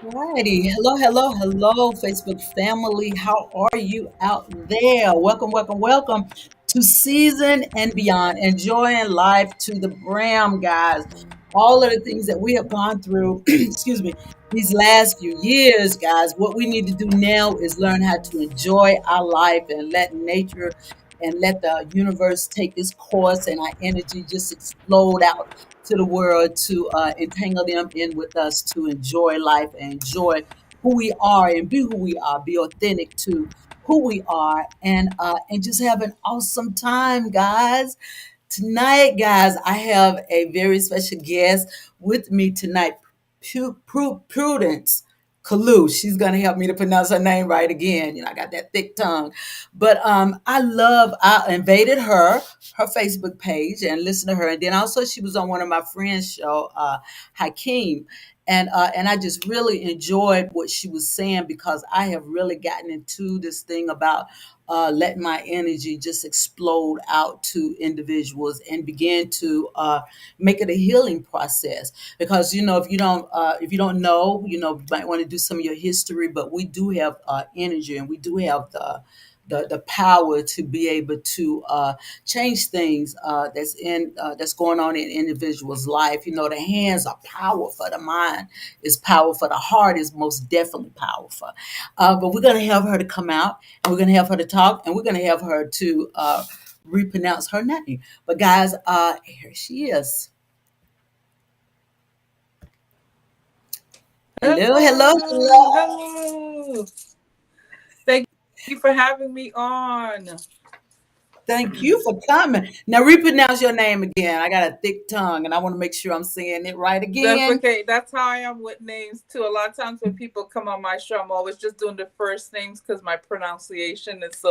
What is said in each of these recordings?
Righty. Hello, hello, hello, Facebook family. How are you out there? Welcome, welcome, welcome to Season and Beyond. Enjoying life to the brim, guys. All of the things that we have gone through, excuse me, these last few years, guys. What we need to do now is learn how to enjoy our life and let nature and let the universe take its course and our energy just explode out to the world to entangle them in with us to enjoy life and enjoy who we are and be who we are, be authentic to who we are, and just have an awesome time, guys. Tonight, guys, I have a very special guest with me tonight, Prudence Kalu. She's going to help me to pronounce her name right again. I got that thick tongue. But I invaded her Facebook page and listened to her. And then also she was on one of my friends' show, Hakeem. And I just really enjoyed what she was saying because I have really gotten into this thing about letting my energy just explode out to individuals and begin to make it a healing process. Because if you don't know, you might want to do some of your history, but we do have energy and we do have the power to be able to change things that's going on in individuals' life. The hands are powerful, the mind is powerful, the heart is most definitely powerful. But we're going to have her to come out, and we're going to have her to talk, and we're going to have her to repronounce her name. But guys, here she is. Hello, hello, Hello, hello. hello. Thank you for having me on. Thank you for coming. Now repronounce your name again. I got a thick tongue, and I want to make sure I'm saying it right That's again. okay. That's how I am with names too. A lot of times when people come on my show, I'm always just doing the first names because my pronunciation is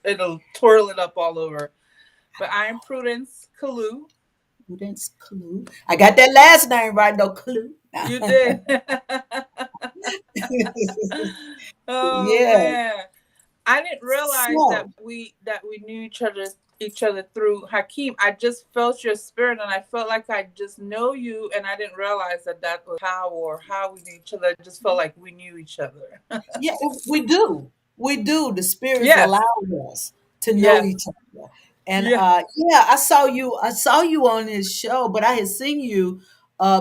it'll twirl it up all over. But I am Prudence Kalu. Prudence Clue. I got that last name right though, Clue. You did. Oh Yeah. man. I didn't realize So that we knew each other through Hakeem. I just felt your spirit, and I felt like I just know you, and I didn't realize that was how or how we knew each other. I just felt like we knew each other. yeah, we do. We do. The spirits allow Yes, us to know yes, each other. And yeah. yeah, I saw you on his show, but I had seen you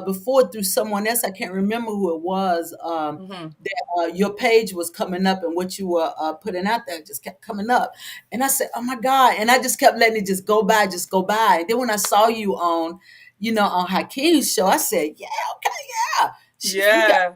before through someone else. I can't remember who it was. Hmm. That your page was coming up and what you were putting out there just kept coming up. And I said, "Oh my God." And I just kept letting it just go by. And then when I saw you on Hakeem's show, I said, "Yeah, okay, yeah. You got Yeah.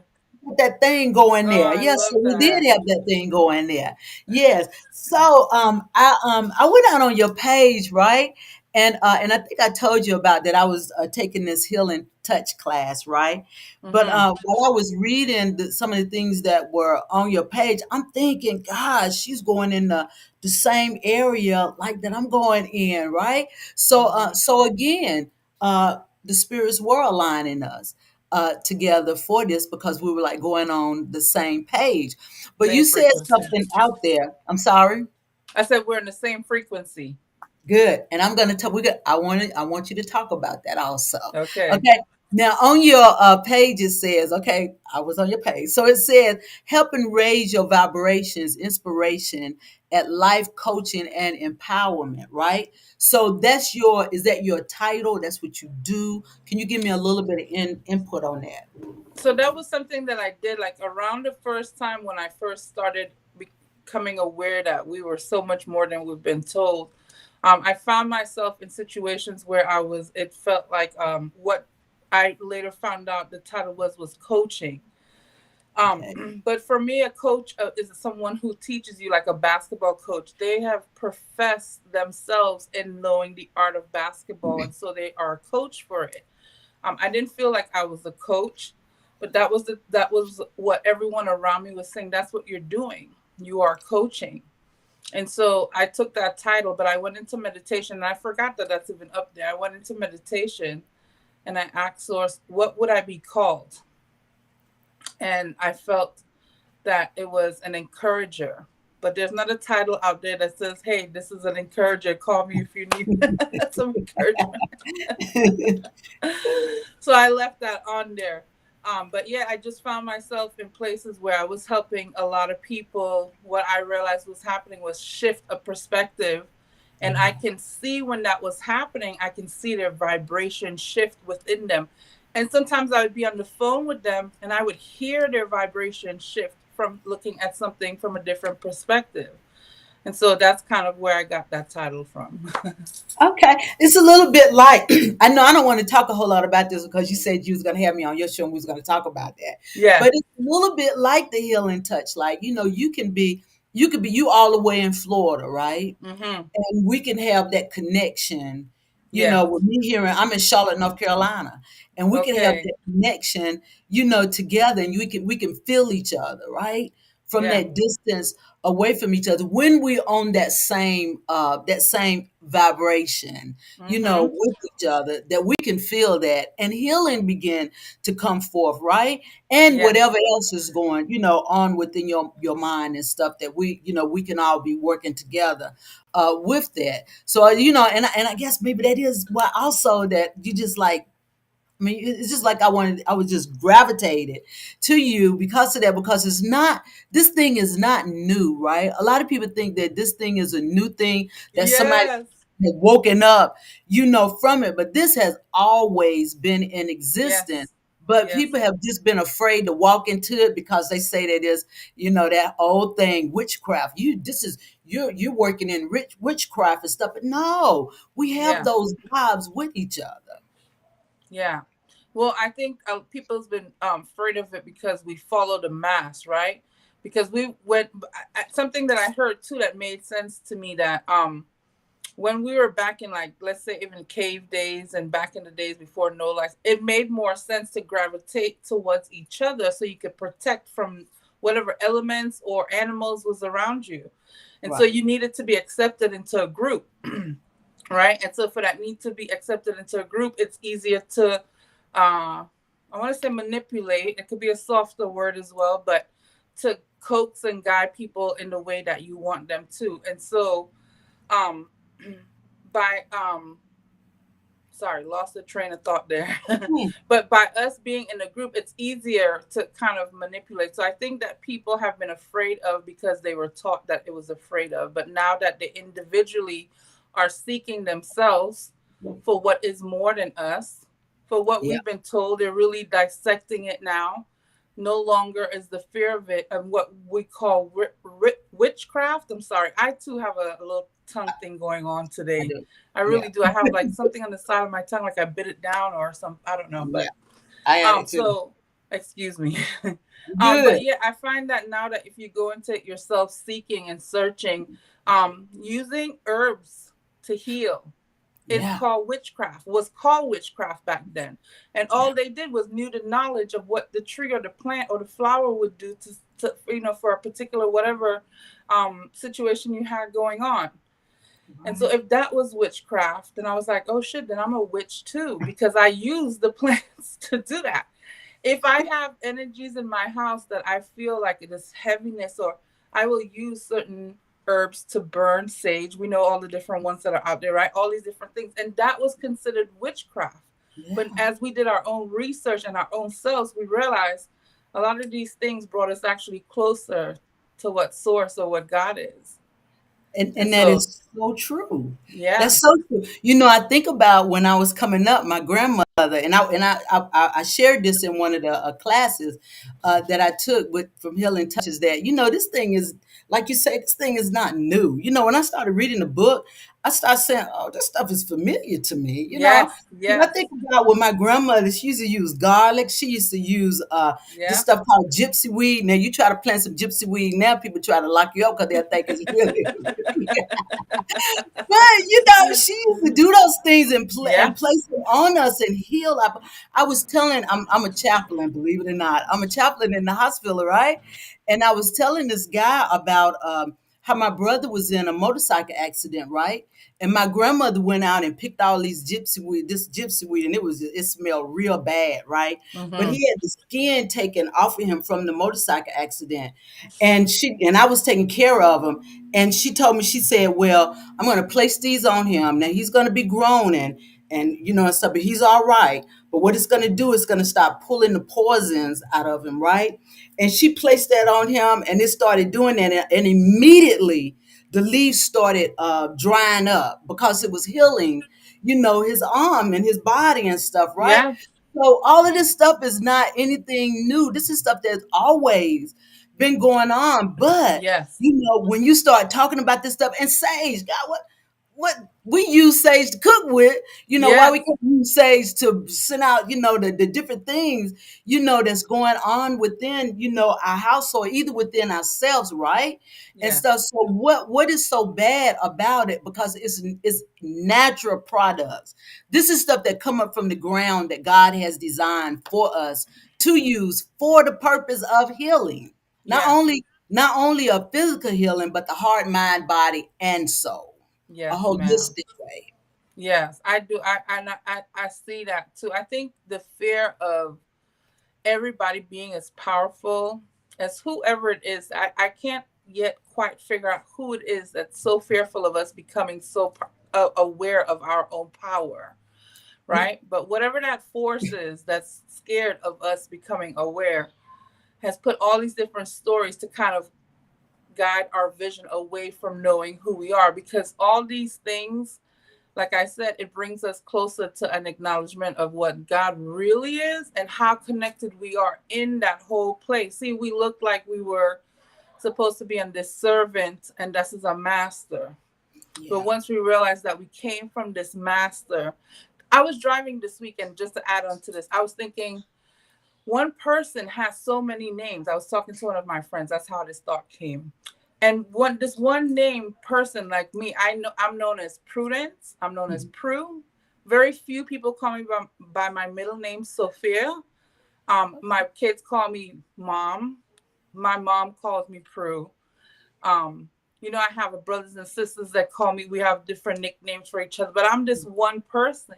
that thing going Oh, there." I Yes, so love we did that. have that thing going there. Yes. So I went out on your page, right? And I think I told you about that. I was taking this healing touch class, right? But Hmm. while I was reading some of the things that were on your page, I'm thinking, gosh, she's going in the same area like that I'm going in, right? So Hmm. so again, the spirits were aligning us together for this because we were like going on the same page. But you Same said frequency. something out there. I'm sorry. I said we're in the same frequency. Good. And I'm going to tell we got I want you to talk about that also. Okay. Okay. Now on your page it says, okay, I was on your page. So it says helping raise your vibrations, inspiration at life coaching and empowerment, right? So is that your title? That's what you do. Can you give me a little bit of input on that? So that was something that I did like around the first time when I first started becoming aware that we were so much more than we've been told. I found myself in situations where it felt like what I later found out the title was coaching. Okay. But for me, a coach is someone who teaches you, like a basketball coach. They have professed themselves in knowing the art of basketball, and so they are a coach for it. I didn't feel like I was a coach, but that was what everyone around me was saying. That's what you're doing. You are coaching. And so I took that title, but I went into meditation, and I forgot that that's even up there. I went into meditation, and I asked Source, what would I be called? And I felt that it was an encourager. But there's not a title out there that says, "Hey, this is an encourager. Call me if you need some encouragement." So I left that on there. But yeah, I just found myself in places where I was helping a lot of people. What I realized was happening was shift a perspective. And I can see when that was happening, I can see their vibration shift within them. And sometimes I would be on the phone with them and I would hear their vibration shift from looking at something from a different perspective. And so that's kind of where I got that title from. Okay, it's a little bit like I know I don't want to talk a whole lot about this because you said you was going to have me on your show and we was going to talk about that. Yeah. But it's a little bit like the healing touch. Like you could be you all the way in Florida, right? Hmm. And we can have that connection Yes. with me here, I'm in Charlotte, North Carolina, and we can have Okay. that connection, together, and we can feel each other, right? From Yeah. that distance away from each other when we're on that same vibration, Mm-hmm. with each other, that we can feel that and healing begin to come forth, right? And Yes. whatever else is going, on within your mind and stuff that we can all be working together with that. So and I guess maybe that is why also that you just like. I mean, it's just like I was just gravitated to you because of that, because this thing is not new, right? A lot of people think that this thing is a new thing, that somebody Yes. had woken up, from it, but this has always been in existence. Yes. But Yes. people have just been afraid to walk into it because they say that is, that old thing, witchcraft. You're working in witchcraft and stuff. But no, we have Yeah. those vibes with each other. Yeah. Well, I think people's been afraid of it because we follow the mass, right? Because we went something that I heard too that made sense to me, that when we were back in, like, let's say even cave days and back in the days before no lights, it made more sense to gravitate towards each other so you could protect from whatever elements or animals was around you. And so Right. you needed to be accepted into a group. Right? And so for that need to be accepted into a group, it's easier to I want to say manipulate. It could be a softer word as well, but to coax and guide people in the way that you want them to. And so um by sorry, lost the train of thought there. Hmm. But by us being in a group, it's easier to kind of manipulate. So I think that people have been afraid of because they were taught that it was afraid of. But now that they individually are seeking themselves for what is more than us, for what Yeah. we've been told, they're really dissecting it now. No longer is the fear of it and what we call witchcraft. I'm sorry, I too have a little tongue thing going on I today. do. I Yeah. really do. I have like something on the side of my tongue, like I bit it down or some. I don't know, Yeah. but I had it too. so excuse me. Good. But yeah, I find that now that if you go into it yourself, seeking and searching, using herbs to heal is Yeah. called witchcraft. Was called witchcraft back then, and Yeah. all they did was knew the knowledge of what the tree or the plant or the flower would do to for a particular whatever situation you had going on. And so Right. if that was witchcraft, then I was like, oh shit, then I'm a witch too, because I use the plants to do that. If I have energies in my house that I feel like it is heaviness, or I will use certain herbs to burn sage. We know all the different ones that are out there, right? All these different things. And that was considered witchcraft. But Yeah. as we did our own research and our own selves, we realized a lot of these things brought us actually closer to what source or what God is. And And and that so, is so true. yeah. That's so true. I think about when I was coming up, my grandmother, and I shared this in one of the classes that I took with from Healing Touches, that this thing is, like you say, this thing is not new. When I started reading the book, I started saying, "Oh, this stuff is familiar to me." Yes. And I Yes. think about when my grandmother, she used to use garlic. She used to use this Yeah. stuff called gypsy weed. Now you try to plant some gypsy weed now, people try to lock you up because they'll think it's really. But she used to do those things and Yes. place it on us and heal. I was telling, I'm a chaplain, believe it or not. I'm a chaplain in the hospital, right? And I was telling this guy about how my brother was in a motorcycle accident, right? And my grandmother went out and picked all this gypsy weed, and it smelled real bad, right? But Mm-hmm. he had the skin taken off of him from the motorcycle accident, and I was taking care of him. And she told me, she said, "Well, I'm going to place these on him. Now he's going to be grown and stuff, but he's all right. But what it's going to do is going to start pulling the poisons out of him, right?" And she placed that on him, and it started doing that, and immediately the leaves started drying up because it was healing, his arm and his body and stuff, right? Yeah. So all of this stuff is not anything new. This is stuff that's always been going on. But Yes. when you start talking about this stuff, and sage, God, what we use sage to cook with, why we Yes. can't use sage to send out, the different things, that's going on within, our household, either within ourselves, right? And Yes. stuff. So what is so bad about it? Because it's natural products. This is stuff that come up from the ground that God has designed for us to use for the purpose of healing. Not Yes. only not only a physical healing, but the heart, mind, body, and soul. A Yes, ma'am. holistic way. Yes, I do. I see that too. I think the fear of everybody being as powerful as whoever it is, I can't yet quite figure out who it is that's so fearful of us becoming so aware of our own power, right? But whatever that force is that's scared of us becoming aware has put all these different stories to kind of guide our vision away from knowing who we are, because all these things, like I said, it brings us closer to an acknowledgement of what God really is and how connected we are in that whole place. See, we look like we were supposed to be on this servant and this is a master. But Yeah. once we realized that we came from this master, I was driving this weekend, just to add on to this, I was thinking, one person has so many names. I was talking to one of my friends. That's how this thought came. And this one name person like me, I know I'm known as Prudence. I'm known as Mhm. Prue. Very few people call me by my middle name, Sophia. My kids call me Mom. My mom calls me Prue. Um, I have brothers and sisters that call me. We have different nicknames for each other, but I'm this one person,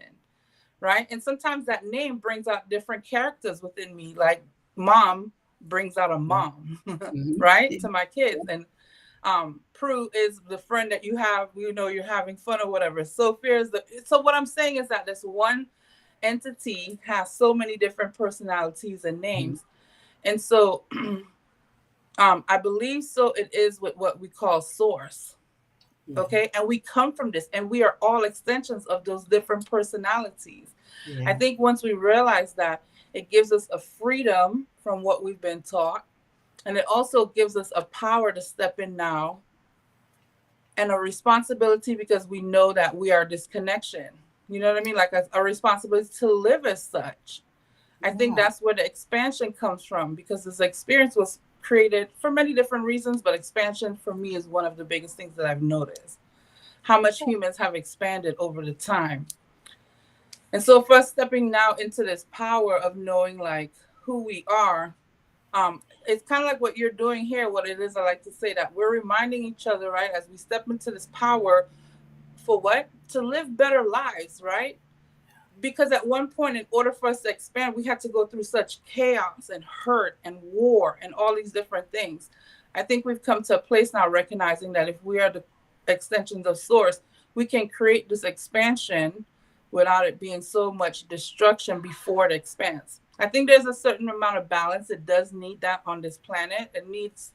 right? And sometimes that name brings out different characters within me. Like Mom brings out a mom, Mhm. right, Yeah. to my kids. And Prue is the friend that you have, you're having fun or whatever. Sophia is so what I'm saying is that this one entity has so many different personalities and Mhm. names. And so I believe so it is with what we call source. Yeah. Okay. And we come from this and we are all extensions of those different personalities. I Yeah. think once we realize that, it gives us a freedom from what we've been taught. And it also gives us a power to step in now and a responsibility, because we know that we are this connection. You know what I mean? Like a responsibility to live as such. I think Right. that's where the expansion comes from, because this experience was created for many different reasons, but expansion for me is one of the biggest things that I've noticed. How much humans have expanded over the time. And so for us stepping now into this power of knowing like who we are, it's kind of like what you're doing here. What it is, I like to say that we're reminding each other, right, as we step into this power, for what? To live better lives, right? Because at one point, in order for us to expand, we had to go through such chaos and hurt and war and all these different things. I think we've come to a place now recognizing that if we are the extensions of source, we can create this expansion without it being so much destruction before it expands. I think there's a certain amount of balance. It does need that on this planet. It needs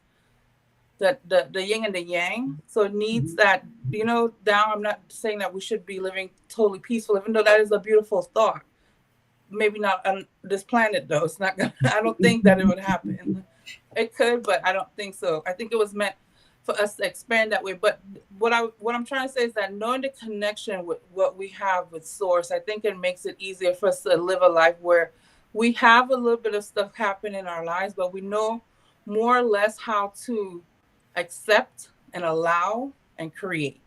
the yin and the yang. So it needs Mhm. that, down. I'm not saying that we should be living totally peaceful, even though that is a beautiful thought. Maybe not on this planet though. It's not gonna I don't think that it would happen. It could, but I don't think so. I think it was meant for us to expand that way. But what I'm trying to say is that knowing the connection with what we have with source, I think it makes it easier for us to live a life where we have a little bit of stuff happen in our lives, but we know more or less how to accept and allow and create.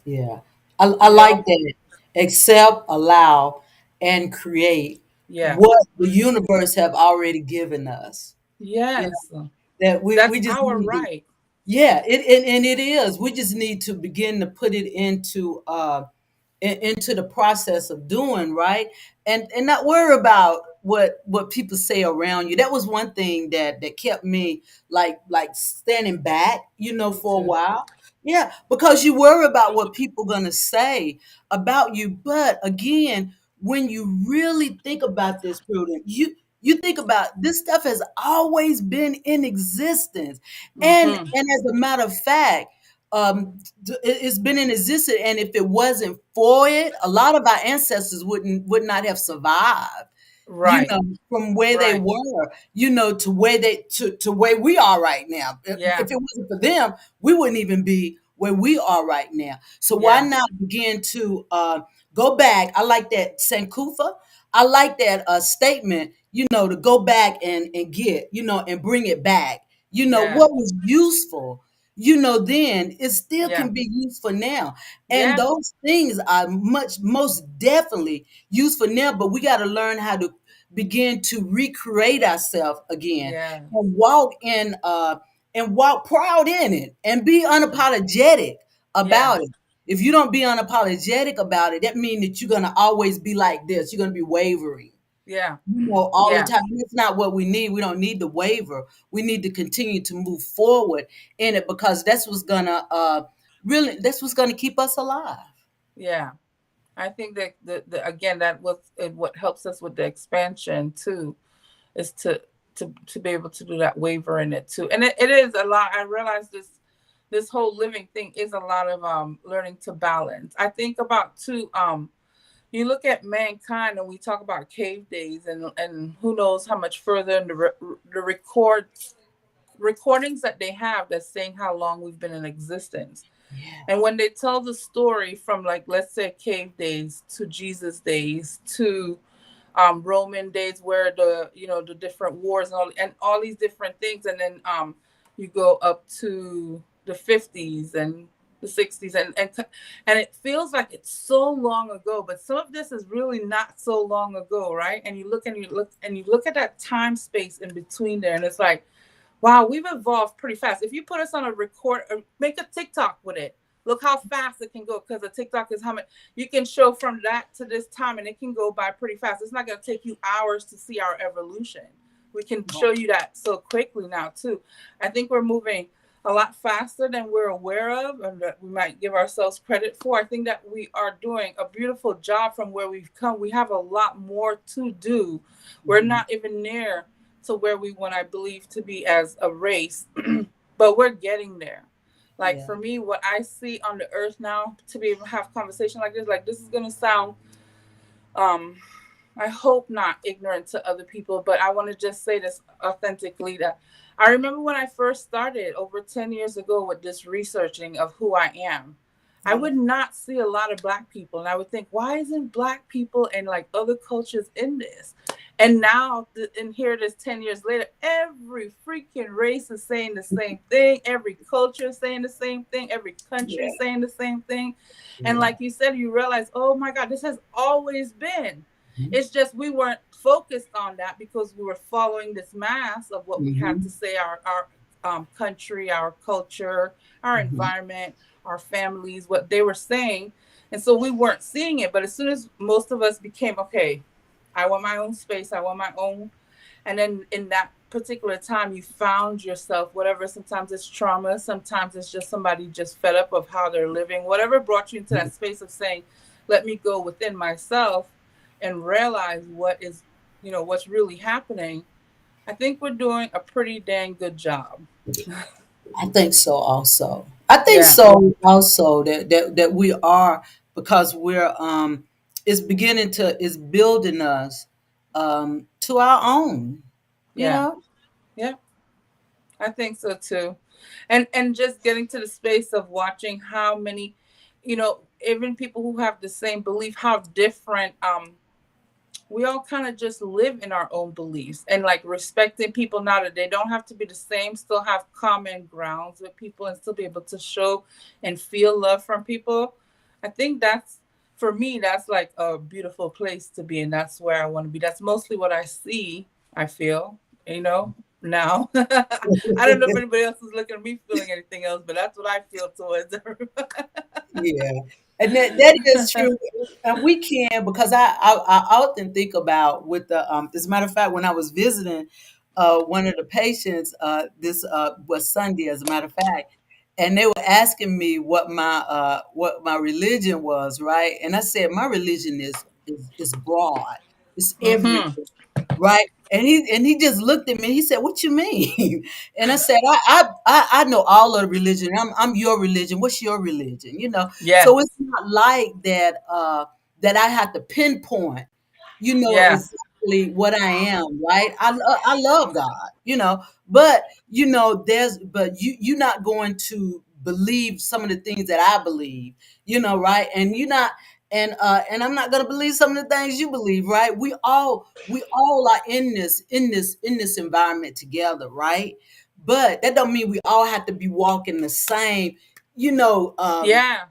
Yeah. I You like know? that. Accept, allow, and create Yes. what the universe have already given us. You know, Yes. that we That's just our need to, right. yeah, and it is. We just need to begin to put it into the process of doing right, and not worry about what people say around you. That was one thing that kept me like standing back, Me for a too. while. Yeah, because you worry about what people gonna say about you. But again, when you really think about this, Prudent, you think about this stuff has always been in existence, Mm-hmm. and as a matter of fact, it's been in existence, and if it wasn't for it, a lot of our ancestors would not have survived, Right. from where they Right. were, to where we are right now. If Yeah. it wasn't for them, we wouldn't even be where we are right now. So why Yeah. not begin to go back? I like that Sankufa. I like that statement, to go back and get, and bring it back. Yeah. What was useful, then it still Yeah. can be useful now. And Yeah. those things are most definitely useful now, but we got to learn how to begin to recreate ourselves again Yeah. and walk proud in it and be unapologetic Yeah. about it. If you don't be unapologetic about it, that means that you're gonna always be like this. You're gonna be wavering, Yeah. all the Yeah. time. That's not what we need. We don't need to waver. We need to continue to move forward in it because that's what's gonna keep us alive. Yeah. I think that again that was what helps us with the expansion too is to be able to do that waiver in it too. And it is a lot. I realize this whole living thing is a lot of learning to balance. I think about too you look at mankind and we talk about cave days and who knows how much further in the recordings that they have that's saying how long we've been in existence. Yeah, And when they tell the story from, like, let's say cave days to Jesus days to Roman days where the different wars and all these different things, and then you go up to the 50s and the 60s, and it feels like it's so long ago, but some of this is really not so long ago, right? And you look at that time space in between there, and it's like, wow, we've evolved pretty fast. If you put us on a record, or make a TikTok with it, look how fast it can go. Because a TikTok is how much you can show from that to this time, and it can go by pretty fast. It's not going to take you hours to see our evolution. We can show you that so quickly now too. I think we're moving a lot faster than we're aware of, and that we might give ourselves credit for. I think that we are doing a beautiful job from where we've come. We have a lot more to do. We're mhm, not even near to where we want, I believe, to be as a race, but we're getting there. Like yeah, for me, what I see on the earth now, to be able to have conversation like this is gonna sound, um, I hope not ignorant to other people, but I want to just say this authentically that I remember when I first started over 10 years ago with this researching of who I am. I yeah, would not see a lot of black people, and I would think, why isn't black people and like other cultures in this? And now, and here it is 10 years later, every freaking race is saying the same thing. Every culture is saying the same thing. Every country yeah, is saying the same thing. And yeah. like you said, you realize, oh my God, this has always been. Mhm, It's just we weren't focused on that because we were following this mass of what we had to mhm, say, our country, our culture, our mhm. environment, our families, what they were saying. And so we weren't seeing it. But as soon as most of us became, okay, I want my own space, I want my own. And then in that particular time, you found yourself, whatever, sometimes it's trauma, sometimes it's just somebody just fed up of how they're living, whatever brought you into that space of saying, let me go within myself and realize what is, what's really happening. I think we're doing a pretty dang good job. I think so also. I think Yeah, so also that we are because we're it's beginning to it's building us to our own, you yeah, know? yeah. I think so too. And just getting to the space of watching how many, even people who have the same belief, how different we all kind of just live in our own beliefs and like respecting people now that they don't have to be the same, still have common grounds with people and still be able to show and feel love from people. I think that's, for me, that's like a beautiful place to be, and that's where I want to be. That's mostly what I see, I feel, now. I don't know if anybody else is looking at me feeling anything else, but that's what I feel towards everybody. Yeah, and that is true, and we can because I often think about with the as a matter of fact, when I was visiting one of the patients this was Sunday, as a matter of fact, and they were asking me what my religion was, right? And I said my religion is broad, it's Mm-hmm. everything, right? And he just looked at me. He said, "What you mean?" And I said, I know all of the religion. I'm your religion. What's your religion? So Yes. it's not like that that I have to pinpoint, Yeah. exactly what I am, right? I love God, but there's but you're not going to believe some of the things that I believe, right? And you're not, and I'm not gonna believe some of the things you believe, right? We all are in this environment together, right? But that don't mean we all have to be walking the same, you know, um, Yeah.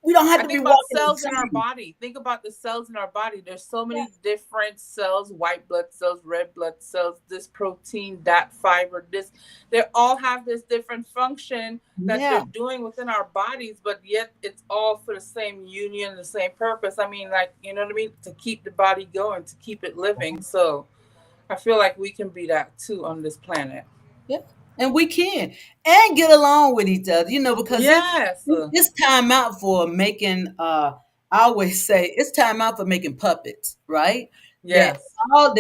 we don't have I to be think about walking the cells in our same. body. Think about the cells in our body. There's so Yeah, many different cells, white blood cells, red blood cells, this protein, that fiber, this. They all have this different function that they're yeah. doing within our bodies, but yet it's all for the same union, the same purpose. I mean, like, you know what I mean? To keep the body going, to keep it living. So I feel like we can be that too on this planet. Yeah, and we can and get along with each other, because Yes. it's time out for making. I always say it's time out for making puppets, right? That Yes.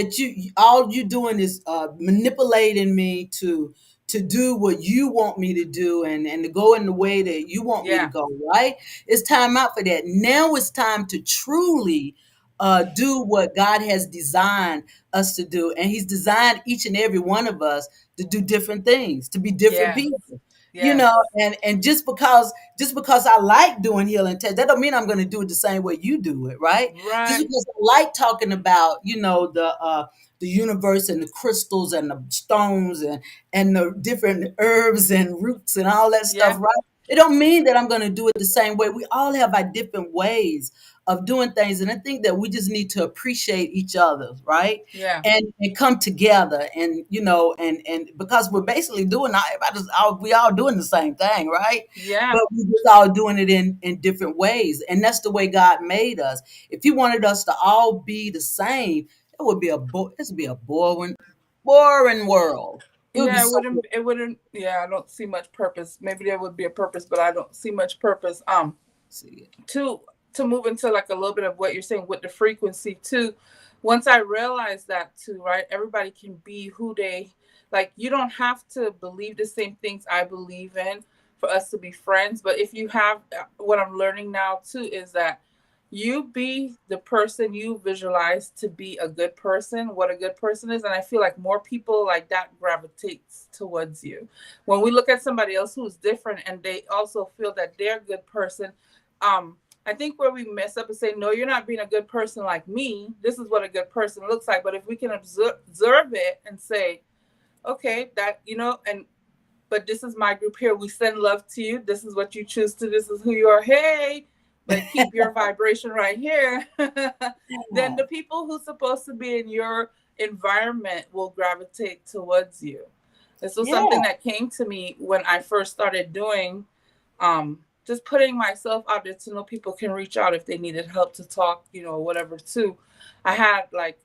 all you doing is manipulating me to do what you want me to do and to go in the way that you want me to Yeah. go, right? It's time out for that. Now it's time to truly do what God has designed us to do, and He's designed each and every one of us to do different things, to be different Yes. people. Yes. And just because I like doing healing tests, that don't mean I'm going to do it the same way you do it, right? Just Right. because I like talking about, the universe and the crystals and the stones and the different herbs and roots and all that stuff, Yeah. right? It don't mean that I'm going to do it the same way. We all have our different ways of doing things, and I think that we just need to appreciate each other, right? Yeah. And come together, and and because we're basically doing we all doing the same thing, right? Yeah. But we just all doing it in different ways, and that's the way God made us. If He wanted us to all be the same, this would be a boring world. It would be Yeah, it so wouldn't. It wouldn't. Yeah, I don't see much purpose. Maybe there would be a purpose, but I don't see much purpose. see it. To move into like a little bit of what you're saying with the frequency too. Once I realized that too, right? Everybody can be who they like. You don't have to believe the same things I believe in for us to be friends. But if you have, what I'm learning now too is that you be the person you visualize to be a good person, what a good person is. And I feel like more people like that gravitates towards you. When we look at somebody else who's different and they also feel that they're a good person, I think where we mess up is saying, no, you're not being a good person like me. This is what a good person looks like. But if we can observe it and say, okay, that, and but this is my group here. We send love to you. This is what you choose to. This is who you are. Hey, but keep your vibration right here. Then the people who's supposed to be in your environment will gravitate towards you. This was Yeah, something that came to me when I first started doing, just putting myself out there to know people can reach out if they needed help to talk, whatever too. I had like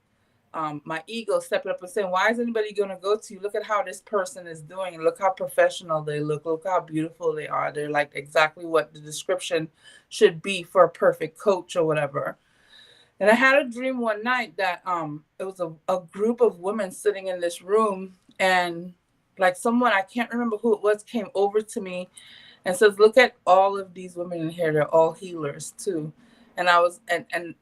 my ego stepping up and saying, why is anybody going to go to you? Look at how this person is doing. Look how professional they look. Look how beautiful they are. They're like exactly what the description should be for a perfect coach or whatever. And I had a dream one night that it was a group of women sitting in this room, and like someone, I can't remember who it was, came over to me and says, look at all of these women in here. They're all healers too. And I was, and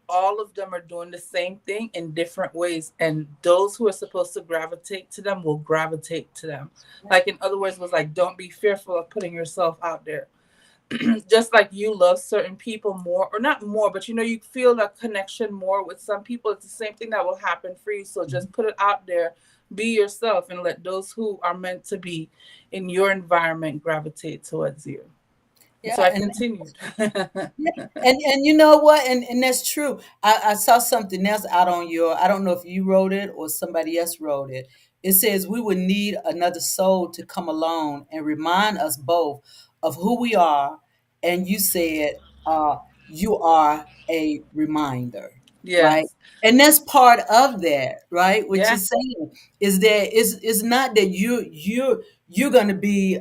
all of them are doing the same thing in different ways, and those who are supposed to gravitate to them will gravitate to them. Like, in other words, was like, don't be fearful of putting yourself out there. Just like you love certain people more, or not more, but you feel a connection more with some people, it's the same thing that will happen for you. So just put it out there, be yourself, and let those who are meant to be in your environment gravitate towards you. And so yeah, I and continued. yeah, and you know what? And that's true. I saw something else out on your. I don't know if you wrote it or somebody else wrote it. It says we would need another soul to come along and remind us both of who we are. And you said, you are a reminder, right? Yes. And that's part of that, right? What you're Yeah. saying is that it's not that you're going to be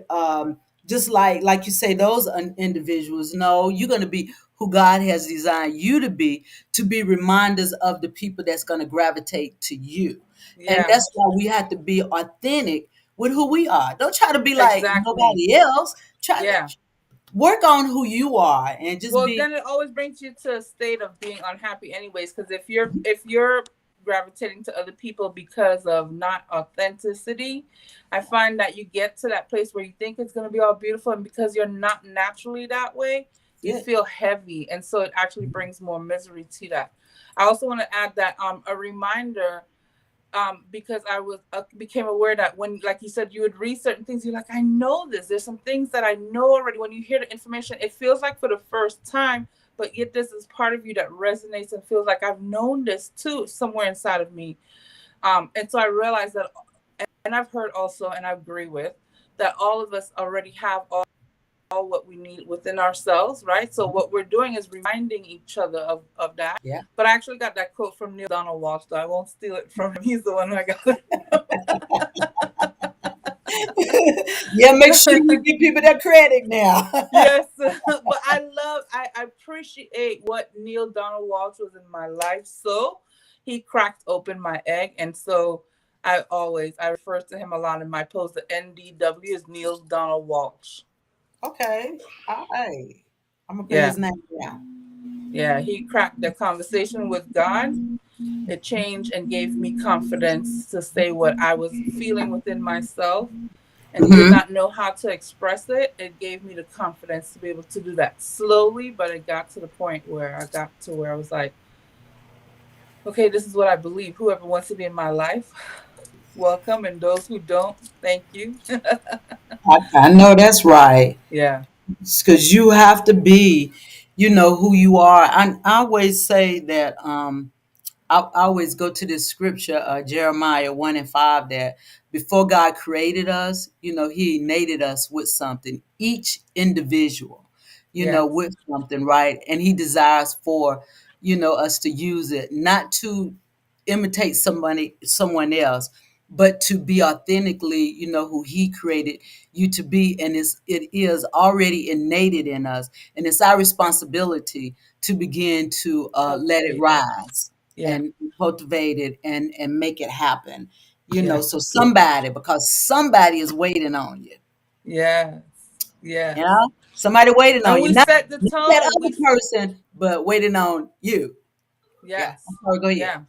just like you say those individuals. No, you're going to be who God has designed you to be reminders of the people that's going to gravitate to you. And Yeah. that's why we have to be authentic with who we are. Don't try to be like Exactly. nobody else. Try to Yeah. work on who you are and just Well, be. then it always brings you to a state of being unhappy, anyways. Because if you're gravitating to other people because of not authenticity. I find that you get to that place where you think it's going to be all beautiful, and because you're not naturally that way, you Yeah. feel heavy, and so it actually brings more misery to that. I also want to add that a reminder, because I was became aware that when, like you said, you would read certain things, you're like, I know this. There's some things that I know already. When you hear the information, it feels like for the first time, but yet this is part of you that resonates and feels like I've known this too somewhere inside of me. And so I realized that, and I've heard also, and I agree with that, all of us already have all what we need within ourselves, right? So what we're doing is reminding each other of that. Yeah. But I actually got that quote from Neil Donald Walsh, so I won't steal it from him. He's the one I got it Yeah, make sure from. you give people that credit now. Yes, but I appreciate what Neil Donald Walsh was in my life. So he cracked open my egg, and so I refer to him a lot in my post. The NDW is Neil Donald Walsh. Okay. All right. I'm gonna put Yeah, his name down. yeah. He cracked the conversation with God. It changed and gave me confidence to say what I was feeling within myself and did Hmm. not know how to express it. It gave me the confidence to be able to do that slowly, but it got to the point where I was like, okay, this is what I believe. Whoever wants to be in my life, welcome. And those who don't, thank you. I know that's right. Yeah. Because you have to be, who you are. I always say that I always go to this scripture, Jeremiah 1:5, that before God created us, he innate us with something, each individual, Yes. with something, right? And he desires for, us to use it, not to imitate someone else, but to be authentically, who he created you to be. And it is already innate in us. And it's our responsibility to begin to let it Cultivate it. rise Yeah. and cultivate it and make it happen. Yeah. So somebody, because somebody is waiting on you. Yes. You Yes. know, somebody waiting And on you, we not, set the not that tone. other person, but waiting on you. Yeah, I'm Yes. sorry, go ahead. Yeah.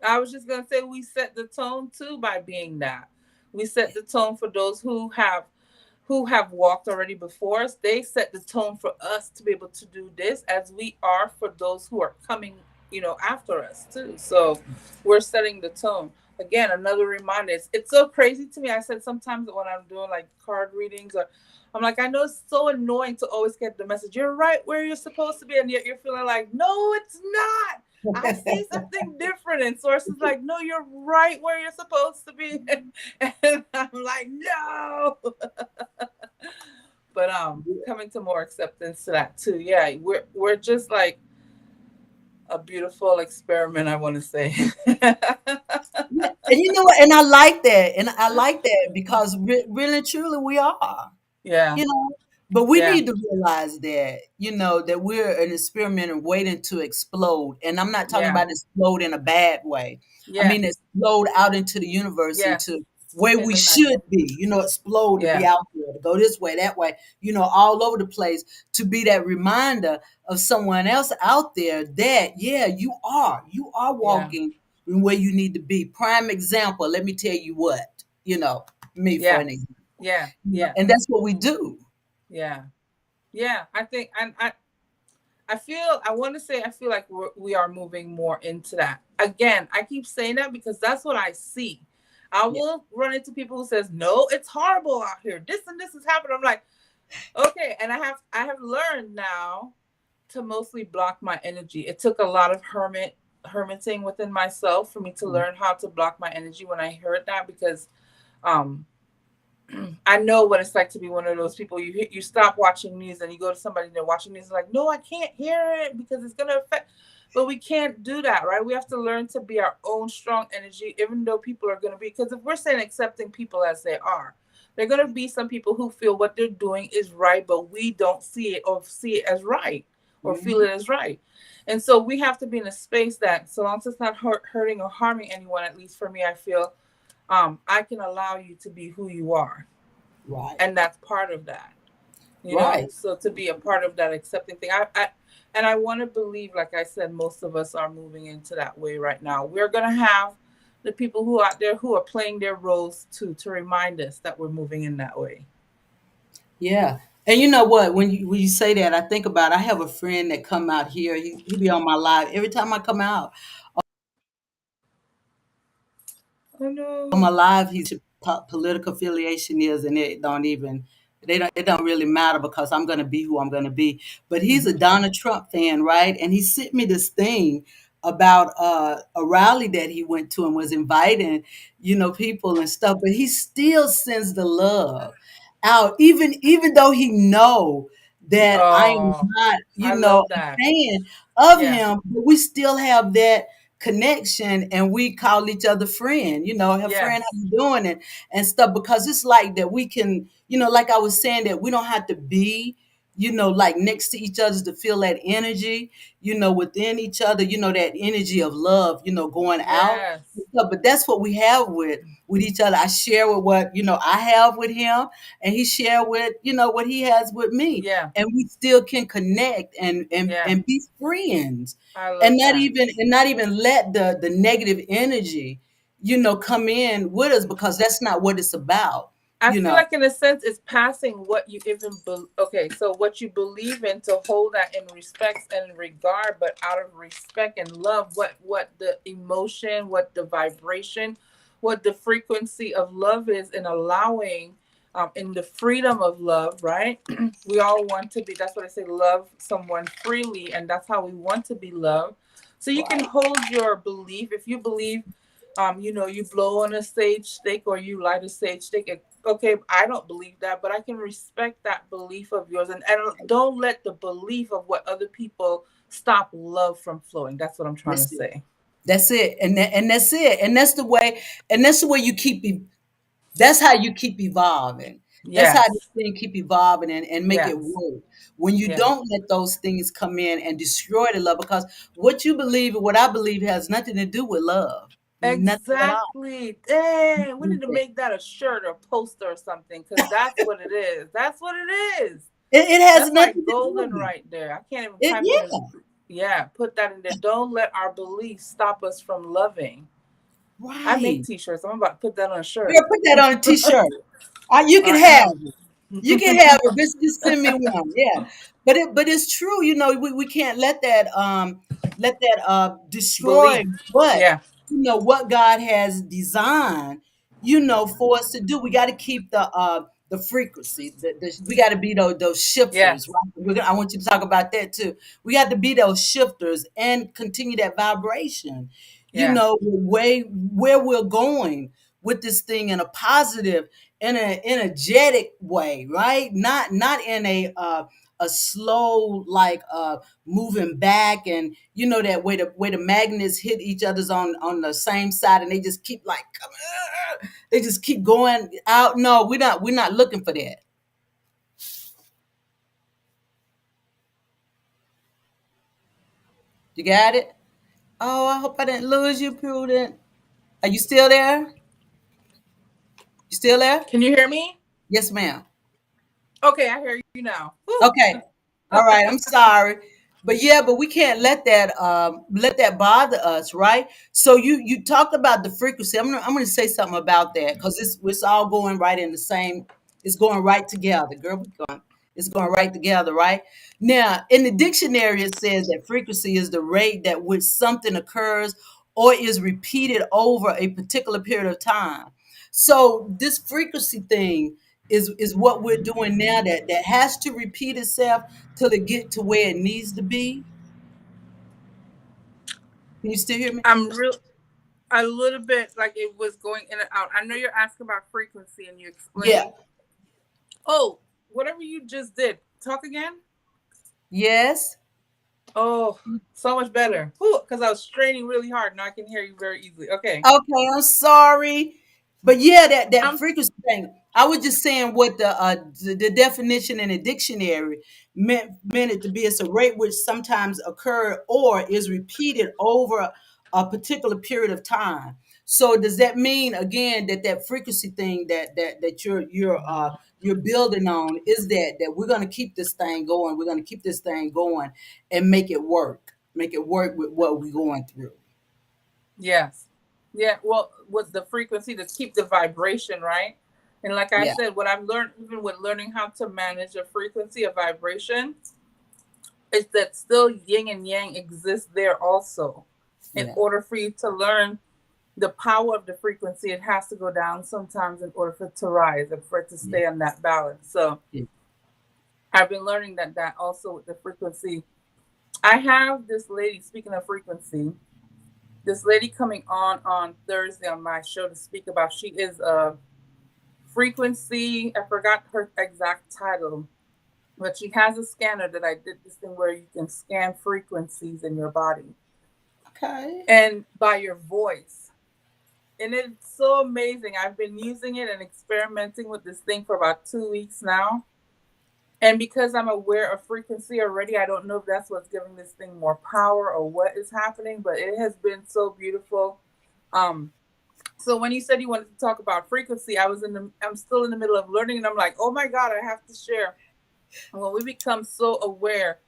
I was just gonna say we set the tone too by being that. We set the tone for those who have walked already before us. They set the tone for us to be able to do this as we are for those who are coming, after us too. So we're setting the tone. Again, another reminder. It's so crazy to me. I said sometimes when I'm doing like card readings, or I'm like, I know it's so annoying to always get the message, you're right where you're supposed to be, and yet you're feeling like, no, it's not. I see something different. And source is like, no, you're right where you're supposed to be. And I'm like, no. But coming to more acceptance to that too. Yeah, we're just like a beautiful experiment, I want to say. Yeah, and you know what? And I like that, because really, truly, we are. Yeah, you know but we yeah, need to realize that that we're an experiment and waiting to explode. And I'm not talking yeah, about explode in a bad way. I yes, mean explode out into the universe, yes. into where In we the should natural. be, explode, to be Yeah, out there, to go this way, that way, all over the place, to be that reminder of someone else out there that, yeah, you are yeah, walking in where you need to be. Prime example, let me tell you what, me for yeah, an example. yeah, And yes, that's what we do. yeah, yeah. I think, and I feel, I want to say, I feel like we are moving more into that. Again, I keep saying that because that's what I see. I Yeah. will run into people who says, no, it's horrible out here. This and this is happening. I'm like, okay. And I have learned now to mostly block my energy. It took a lot of hermiting within myself for me to learn how to block my energy when I heard that, because um I know what it's like to be one of those people. You stop watching news and you go to somebody and they're watching news, like, no, I can't hear it because it's gonna affect. But we can't do that, right? We have to learn to be our own strong energy, even though people are gonna be. Because if we're saying accepting people as they are, they're gonna be some people who feel what they're doing is right, but we don't see it or see it as right or feel Mhm. it as right. And so we have to be in a space that, so long as it's not hurting or harming anyone, at least for me, I feel I can allow you to be who you are, Right. and that's part of that. Right. So to be a part of that accepting thing, I And I want to believe, like I said, most of us are moving into that way right now. We're going to have the people who are out there who are playing their roles to remind us that we're moving in that way. Yeah. And you know what? When you say that, I think about I have a friend that come out here. He be on my live every time I come out Oh on my no. live. He's political affiliation is, and it don't really matter because I'm gonna be who I'm gonna be. But he's a Hmm. Donald Trump fan, right? And he sent me this thing about a rally that he went to and was inviting, people and stuff. But he still sends the love out, even though he know that I am Oh, not, I a love that. fan of Yeah. him, but we still have that connection and we call each other friend, hey friend, how Yes. you doing, and stuff, because it's like that we can, like I was saying, that we don't have to be, like next to each other to feel that energy, within each other, that energy of love, going out and Yes. stuff. But that's what we have with each other. I share with what, I have with him, and he share with, what he has with me, Yeah. and we still can connect and Yeah. and be friends, I and love not that. even and not even let the negative energy, come in with us, because that's not what it's about, I you feel know. like, in a sense, it's passing what you even okay. So what you believe in, to hold that in respect and in regard, but out of respect and love. What the emotion, what the vibration, what the frequency of love is, and allowing, in the freedom of love. Right? We all want to be. That's what I say. Love someone freely, and that's how we want to be loved. So you can Right. hold your belief if you believe, you blow on a sage stick or you light a sage stick. Okay, I don't believe that, but I can respect that belief of yours, and don't let the belief of what other people stop love from flowing. That's what I'm trying to That's it. say. That's it. And that's it. And that's the way you keep that's how you keep evolving. That's how this Yes. thing keep evolving and make it Yes. work. When you Yeah. don't let those things come in and destroy the love, because what you believe and what I believe has nothing to do with love. Nothing at all. Exactly. Dang, we need to Nothing. make that a shirt or poster or something, because that's what it is. That's what it is. It has That's like nothing to do golden with it. right there. I can't even It type it in. Yeah, Yeah, put that in there. Don't let our beliefs stop us from loving. I make right. t-shirts. I'm about to put that on a Girl, shirt. put that on a t-shirt. You can I have am. it. You can have it. Just send me one. Yeah. But it's true, we can't let that destroy Belief. what Yeah. what God has designed, for us to do. We got to keep the frequency. We got to be those shifters, Yes. right? I want you to talk about that too. We got to be those shifters and continue that vibration, Yeah. where we're going with this thing in a positive, in an energetic way, right? Not in a slow, like moving back, and that way the magnets hit each other's on the same side, and they just keep like they just keep going out. No, we're not looking for that. You got it? Oh, I hope I didn't lose you, Prudent. Are you still there? You still there? Can you hear me? Yes, ma'am. Okay, I hear you now. Whew. Okay. All right. I'm sorry. But yeah, but we can't let that bother us, right? So you talked about the frequency. I'm gonna say something about that, because it's all going right in the same. It's going right together, girl. It's going right together, right? Now, in the dictionary, it says that frequency is the rate that which something occurs or is repeated over a particular period of time. So this frequency thing is what we're doing now, that has to repeat itself till it get to where it needs to be. Can you still hear me? I'm real a little bit like it was going in and out. I know you're asking about frequency and you Yeah. explained. Oh, whatever you just did. Talk again. Yes. Oh, so much better. Because I was straining really hard. Now I can hear you very easily. Okay. Okay, I'm sorry. But yeah, that I'm frequency thing. I was just saying what the definition in the dictionary meant it to be. It's a rate which sometimes occur or is repeated over a particular period of time. So does that mean, again, that frequency thing that you're you're building on is that we're going to keep this thing going. We're going to keep this thing going and make it work. Make it work with what we're going through. Yes. Yeah. Well, with the frequency to keep the vibration, right? And like I Yeah, said, what I've learned, even with learning how to manage a frequency of vibration, is that still yin and yang exists there also. In yeah, order for you to learn the power of the frequency, it has to go down sometimes in order for it to rise and for it to yeah, stay on that balance. So yeah. I've been learning that also with the frequency. I have this lady, speaking of frequency, this lady coming on Thursday on my show to speak about. She is a frequency. I forgot her exact title, but she has a scanner that I did this thing where you can scan frequencies in your body Okay. and by your voice. And it's so amazing. I've been using it and experimenting with this thing for about 2 weeks now. And because I'm aware of frequency already, I don't know if that's what's giving this thing more power or what is happening, but it has been so beautiful. Um, so when you said you wanted to talk about frequency, I'm still in the middle of learning, and I'm like, oh my God, I have to share. When we become so aware,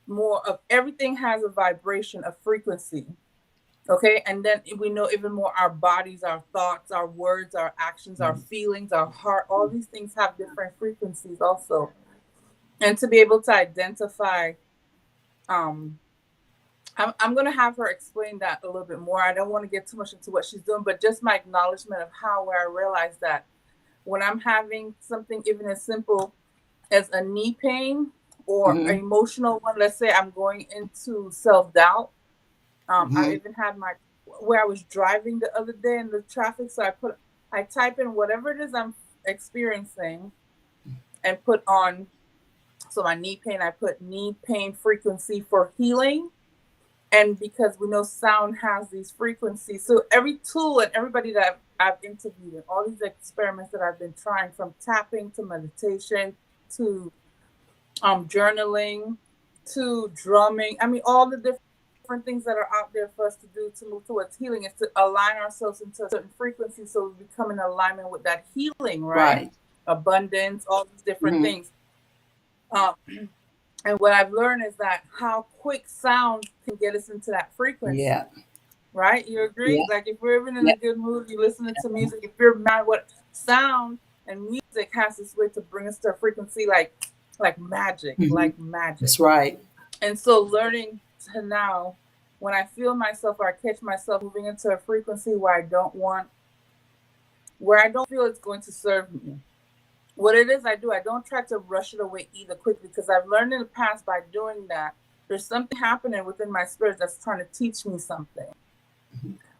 more of everything has a vibration, a frequency. Okay. And then we know even more our bodies, our thoughts, our words, our actions, our feelings, our heart, all these things have different frequencies also. And to be able to identify, um, I'm going to have her explain that a little bit more. I don't want to get too much into what she's doing, but just my acknowledgement of how, where I realize that when I'm having something even as simple as a knee pain or an Mm-hmm. emotional one, let's say I'm going into self doubt. I Mm-hmm. even had my where I was driving the other day in the traffic, so I type in whatever it is I'm experiencing and put on. So my knee pain, I put knee pain frequency for healing. And because we know sound has these frequencies, so every tool and everybody that I've interviewed and all these experiments that I've been trying, from tapping to meditation to journaling to drumming, I mean, all the different things that are out there for us to do to move towards healing is to align ourselves into a certain frequency so we become in alignment with that healing, right? Right. Abundance, all these different Mm-hmm. things. Um, and what I've learned is that how quick sound can get us into that frequency, Yeah. right? You agree? Yeah. Like if we're even in Yeah. a good mood, you're listening to music. If you're mad, what sound and music has this way to bring us to a frequency like magic, Mm-hmm. like magic. That's right. And so learning to now, when I feel myself or I catch myself moving into a frequency where I don't feel it's going to serve me, what it is I do, I don't try to rush it away either quickly, because I've learned in the past by doing that, there's something happening within my spirit that's trying to teach me something.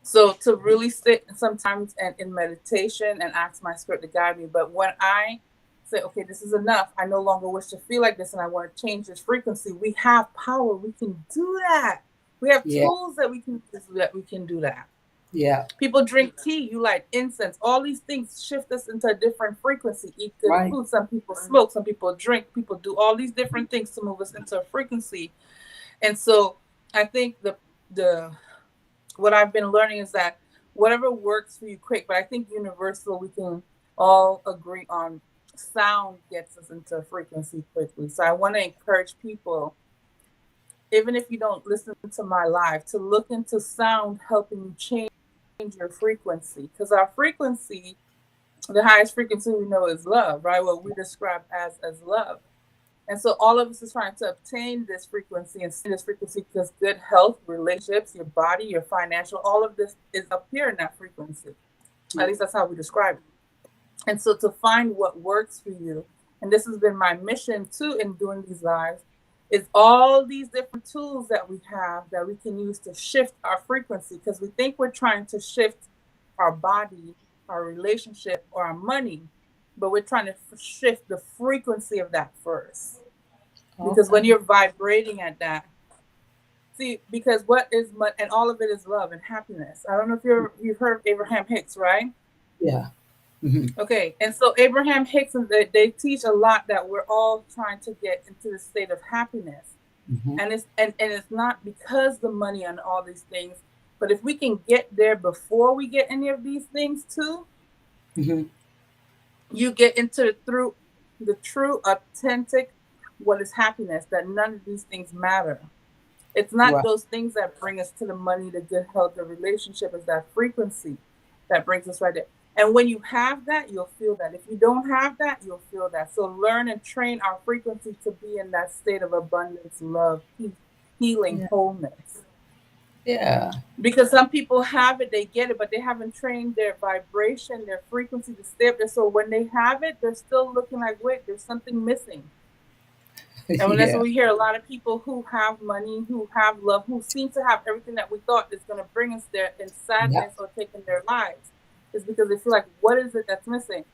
So to really sit sometimes and in meditation and ask my spirit to guide me. But when I say, okay, this is enough, I no longer wish to feel like this and I want to change this frequency, we have power. We can do that. We have Yeah. tools that we can use that we can do that. Yeah. People drink tea, you light incense. All these things shift us into a different frequency. Eat good Right. food. Some people smoke, some people drink, people do all these different things to move us into a frequency. And so I think the what I've been learning is that whatever works for you quick, but I think universal, we can all agree on sound gets us into a frequency quickly. So I want to encourage people, even if you don't listen to my live, to look into sound helping you change your frequency. Because our frequency, the highest frequency we know is love, right? What we describe as love. And so all of us is trying to obtain this frequency and this frequency because good health, relationships, your body, your financial, all of this is up here in that frequency. At Yeah. least that's how we describe it. And so to find what works for you, and this has been my mission too in doing these lives, is all these different tools that we have that we can use to shift our frequency, because we think we're trying to shift our body, our relationship, or our money, but we're trying to shift the frequency of that first. Because when Okay. you're vibrating at that, see, because what is money, and all of it is love and happiness. I don't know if you've heard of Abraham Hicks, right? Yeah. Mm-hmm. Okay, and so Abraham Hicks, they teach a lot that we're all trying to get into the state of happiness, Mm-hmm. and it's not because the money and all these things, but if we can get there before we get any of these things too, Mm-hmm. you get into the through. the true, authentic, what is happiness, that none of these things matter. It's not Right. those things that bring us to the money, the good health, the relationship. Is that frequency that brings us right there. And when you have that, you'll feel that. If you don't have that, you'll feel that. So learn and train our frequency to be in that state of abundance, love, peace, healing, Yeah. wholeness. Yeah. Because some people have it, they get it, but they haven't trained their vibration, their frequency to stay up there. So when they have it, they're still looking like, wait, there's something missing. And that's Yeah. what we hear. A lot of people who have money, who have love, who seem to have everything that we thought is going to bring us there in Yep. sadness or taking their lives, is because they feel like, what is it that's missing?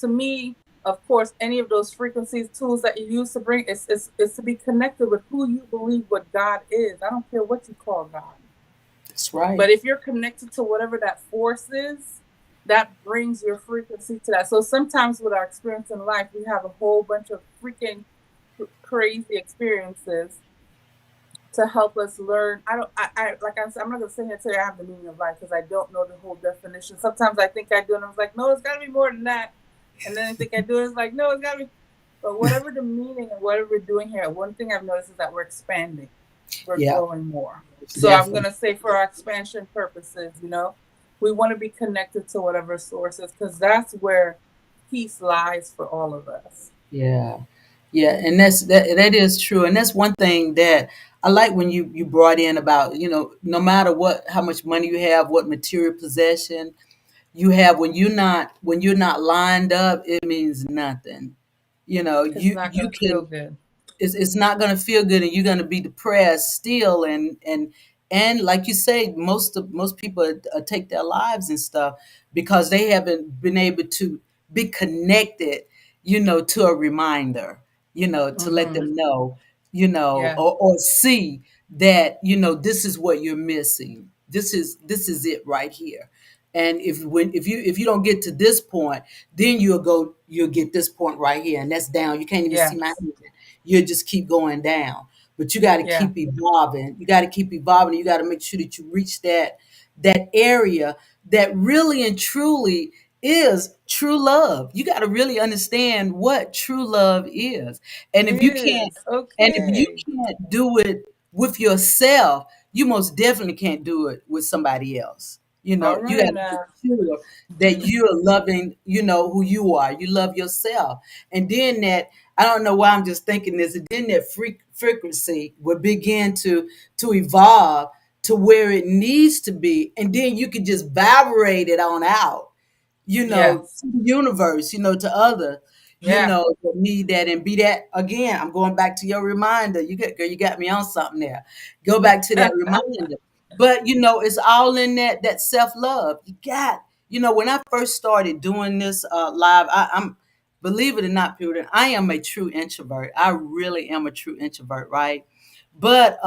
To me, of course, any of those frequencies, tools that you use to bring, is to be connected with who you believe what God is. I don't care what you call God. That's right. But if you're connected to whatever that force is, that brings your frequency to that. So sometimes with our experience in life, we have a whole bunch of freaking crazy experiences to help us learn. I don't, I like I said, I'm not gonna sit here and tell you I have the meaning of life because I don't know the whole definition. Sometimes I think I do, and I was like, no, it's got to be more than that. And then I think I do, and it's like, no, it's got to be. But whatever the meaning and whatever we're doing here, one thing I've noticed is that we're expanding, we're Yep. growing more. So I'm Definitely. gonna say for our expansion purposes, we want to be connected to whatever sources because that's where peace lies for all of us. Yeah. Yeah, and that is true, and that's one thing that I like when you brought in about, no matter what, how much money you have, what material possession you have, when you're not lined up, it means nothing. It's You not you gonna feel can good. it's not going to feel good, and you're going to be depressed still, and like you say, most people take their lives and stuff because they haven't been able to be connected, to a reminder, to let Mm-hmm. them know, Yeah. or see that, this is what you're missing, this is it right here. And if you don't get to this point, then you'll get this point right here, and that's down. You can't even see my Yes. hand. You'll just keep going down. But you got to Yeah. keep evolving. You got to keep evolving. You got to make sure that you reach that area that really and truly is true love. You got to really understand what true love is. And if you can't Is and if you okay. can't do it with yourself, you most definitely can't do it with somebody else. All You got right to make now. sure that you're loving, who you are. You love yourself. And then that, I don't know why I'm just thinking this, and then that frequency would begin to evolve to where it needs to be. And then you can just vibrate it on out, Yes. to the universe, to others, Yeah. that need that, and be that again. I'm going back to your reminder. Girl, you got me on something there. Go back to that reminder. But it's all in that self-love. When I first started doing this live, I'm believe it or not, people, I am a true introvert. I really am a true introvert, right? But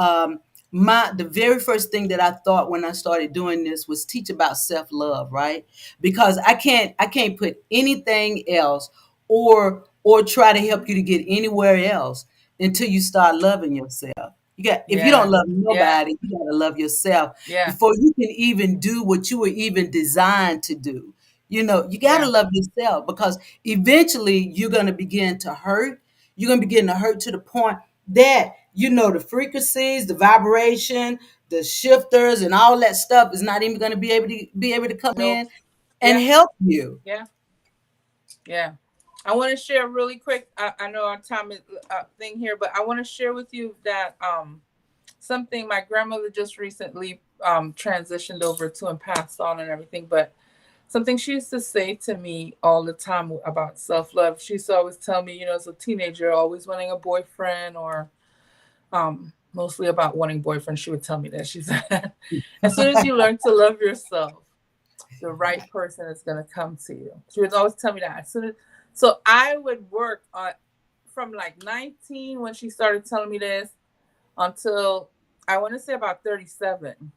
the very first thing that I thought when I started doing this was teach about self-love, right? Because I can't put anything else or try to help you to get anywhere else until you start loving yourself. If you don't Yeah. love Yeah. nobody, you gotta love yourself Yeah. before you can even do what you were even designed to do. You gotta Yeah. love yourself, because eventually you're gonna begin to hurt. You're gonna begin to hurt to the point that the frequencies, the vibration, the shifters, and all that stuff is not even gonna be able to come Nope. in and Yeah. help you. Yeah. Yeah. I want to share really quick. I know our time is thing here, but I want to share with you that something my grandmother just recently transitioned over to and passed on and everything. But something she used to say to me all the time about self love. She used to always tell me, as a teenager, always wanting a boyfriend or mostly about wanting boyfriend. She would tell me that. She said, as soon as you learn to love yourself, the right person is going to come to you. She would always tell me that. So I would work on from like 19 when she started telling me this until I want to say about 37.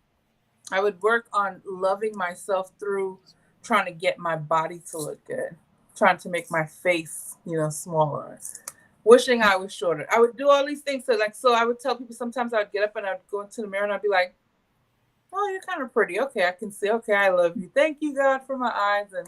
I would work on loving myself through trying to get my body to look good, trying to make my face, smaller, wishing I was shorter. I would do all these things. So I would tell people sometimes I'd get up and I'd go into the mirror and I'd be like, oh, you're kind of pretty. Okay, I can see. Okay, I love you. Thank you, God, for my eyes. And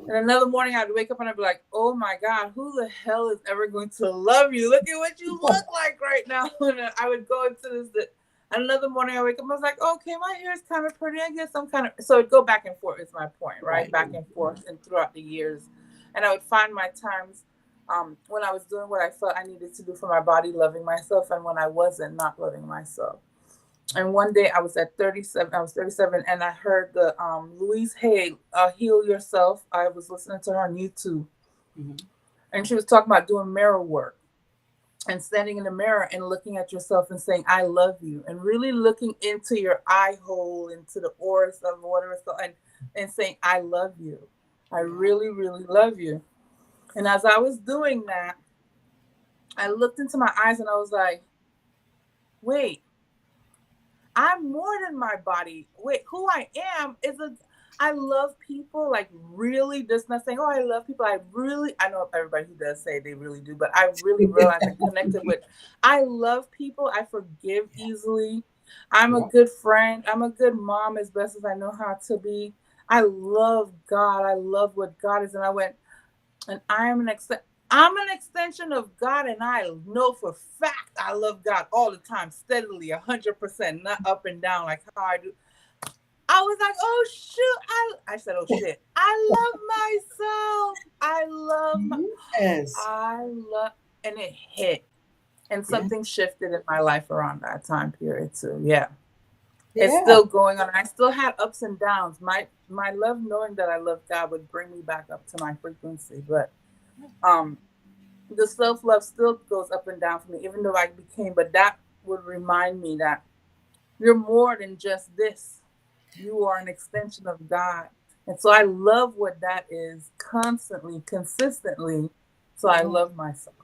And another morning I'd wake up and I'd be like, oh my God, who the hell is ever going to love you? Look at what you look like right now. And I would go into this. Another morning I wake up, I was like, okay, my hair is kind of pretty. I guess I'm kind of. So it'd go back and forth, is my point, right? Right. Back and forth and throughout the years. And I would find my times when I was doing what I felt I needed to do for my body, loving myself, and when I wasn't, not loving myself. And one day I was at 37, I was 37, and I heard the Louise Hay, Heal Yourself. I was listening to her on YouTube, Mhm. and she was talking about doing mirror work and standing in the mirror and looking at yourself and saying, I love you, and really looking into your eye hole, into the oris of whatever, so, and saying, I love you. I Yeah. really, really love you. And as I was doing that, I looked into my eyes and I was like, wait, I'm more than my body. Wait, who I am is a. I love people, like really. Just not saying, oh, I love people. I know everybody who does say they really do, but I really realized and connected with. I love people. I forgive easily. I'm a Yeah. good friend. I'm a good mom as best as I know how to be. I love God. I love what God is, and I went and I'm an extension of God, and I know for fact I love God all the time, steadily, 100%, not up and down like how I do. I was like, oh shoot, I said, oh shit, I love myself. Yes. I love, and it hit, and Yeah. something shifted in my life around that time period too. Yeah, it's Yeah. still going on. I still had ups and downs. My love, knowing that I love God, would bring me back up to my frequency, but um the self love still goes up and down for me, even though I became, but that would remind me that you're more than just this. You are an extension of God. And so I love what that is constantly, consistently. So I Yeah. love myself.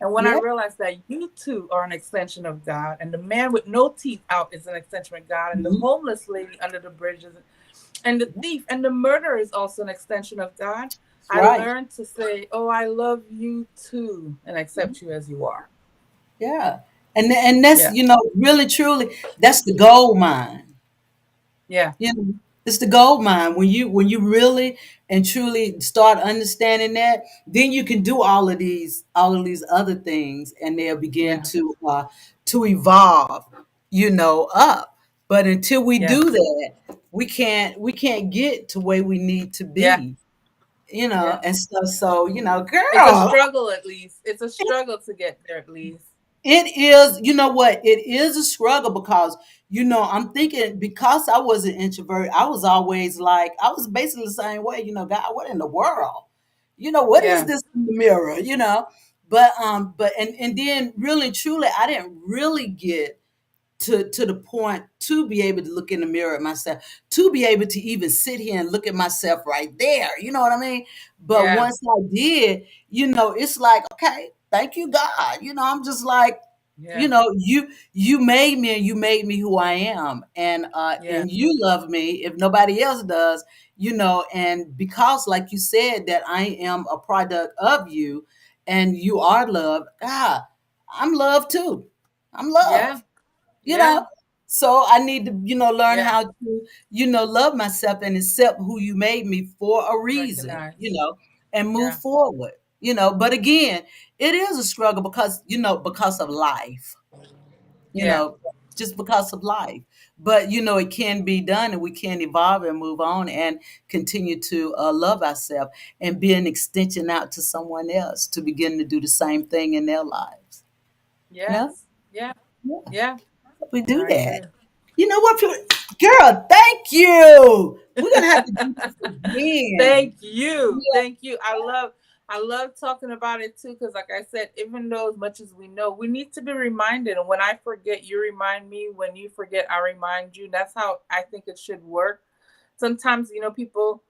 And when I Yeah. realized that you too are an extension of God, and the man with no teeth out is an extension of God, and the Mhm. homeless lady under the bridge is, and the thief and the murderer is also an extension of God, That's I right. learned to say, oh, I love you too, and accept you as you are. Yeah. And that's, Yeah. really truly, that's the gold mine. Yeah. You know, it's the gold mine. When you really and truly start understanding that, then you can do all of these other things, and they'll begin Yeah. to evolve, up. But until we Yeah. do that, we can't get to where we need to Yeah. be, Yeah. and so It's a girl, struggle, at least. It's a struggle to get there, at least. it is, you know what? It is a struggle because, I'm thinking because I was an introvert, I was always like, I was basically the same way, God, what in the world? What is Yeah. this in the mirror? But and then really truly, I didn't really get to the point to be able to look in the mirror at myself, to be able to even sit here and look at myself right there. You know what I mean? But Yeah. once I did, it's like, okay, thank you, God. I'm just like, Yeah. you made me, and you made me who I am. Yeah. And you love me if nobody else does, and because like you said that I am a product of you and you are loved, God, I'm loved too. I'm Yeah. loved you Yeah. know so I need to learn Yeah. how to love myself and accept who you made me for a reason, Recognize. and move Yeah. forward. But again, it is a struggle because of life, you Yeah. know just because of life. But it can be done, and we can evolve and move on and continue to love ourselves and be an extension out to someone else to begin to do the same thing in their lives. Yeah, Yes. Yeah. yeah, Yeah. we do I that. agree. You know what, girl? Thank you. We're gonna have to do this again. Thank you. Yeah. Thank you. I love talking about it too, because like I said, even though as much as we know, we need to be reminded. And when I forget, you remind me. When you forget, I remind you. That's how I think it should work. Sometimes, people,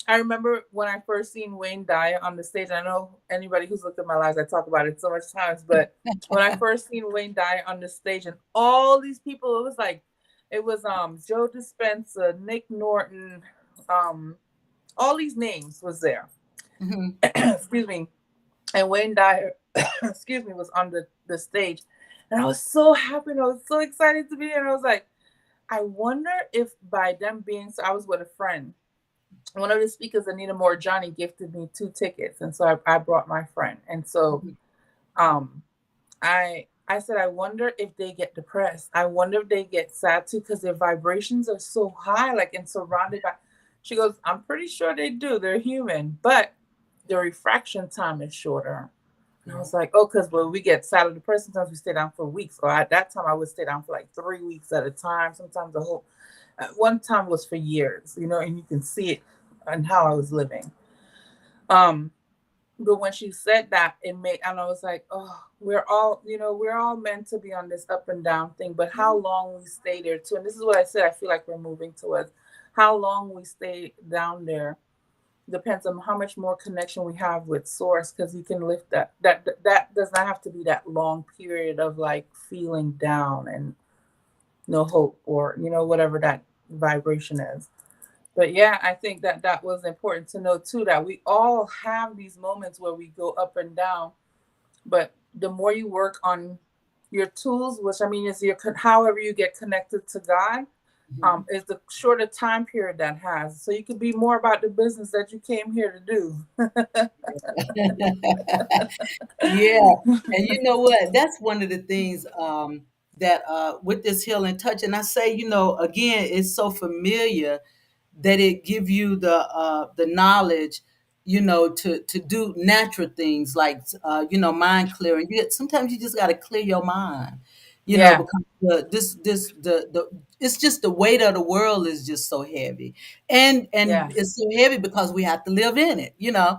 I remember when I first seen Wayne Dyer on the stage. I know anybody who's looked at my lives, I talk about it so much times, but when I first seen Wayne Dyer on the stage and all these people, it was Joe Dispenza, Nick Norton, um, all these names was there. Mhm. Excuse me. And Wayne Dyer, excuse me, was on the stage. And I was so happy and I was so excited to be there. And I was like, I wonder if by them being, so I was with a friend, One of the speakers, Anita Moore Johnny, gifted me 2 tickets, and so I brought my friend, and so Mhm. um, I said, I wonder if they get depressed. I wonder if they get sad too, because their vibrations are so high, like, and surrounded by. She goes, I'm pretty sure they do. They're human, but the refraction time is shorter. And I Yeah. was like, oh, because when we get sad or depressed, sometimes we stay down for weeks. Or at that time, I would stay down for like 3 weeks at a time. Sometimes the whole. One time was for years, and you can see it and how I was living. Um, but when she said that, it made, and I was like, oh, we're all meant to be on this up and down thing, but how long we stay there too. And this is what I said, I feel like we're moving towards how long we stay down there depends on how much more connection we have with source, because you can lift that does not have to be that long period of like feeling down and no hope, or whatever that vibration is. But yeah, I think that was important to know too, that we all have these moments where we go up and down, but the more you work on your tools, which I mean is your however you get connected to God, Mhm. is the shorter time period that has. So you could be more about the business that you came here to do. Yeah, and you know what? That's one of the things that with this healing touch, and I say, again, it's so familiar that it give you the knowledge, to do natural things like mind clearing. Sometimes you just got to clear your mind, Yeah, because the it's just the weight of the world is just so heavy, and yeah, it's so heavy because we have to live in it, yeah,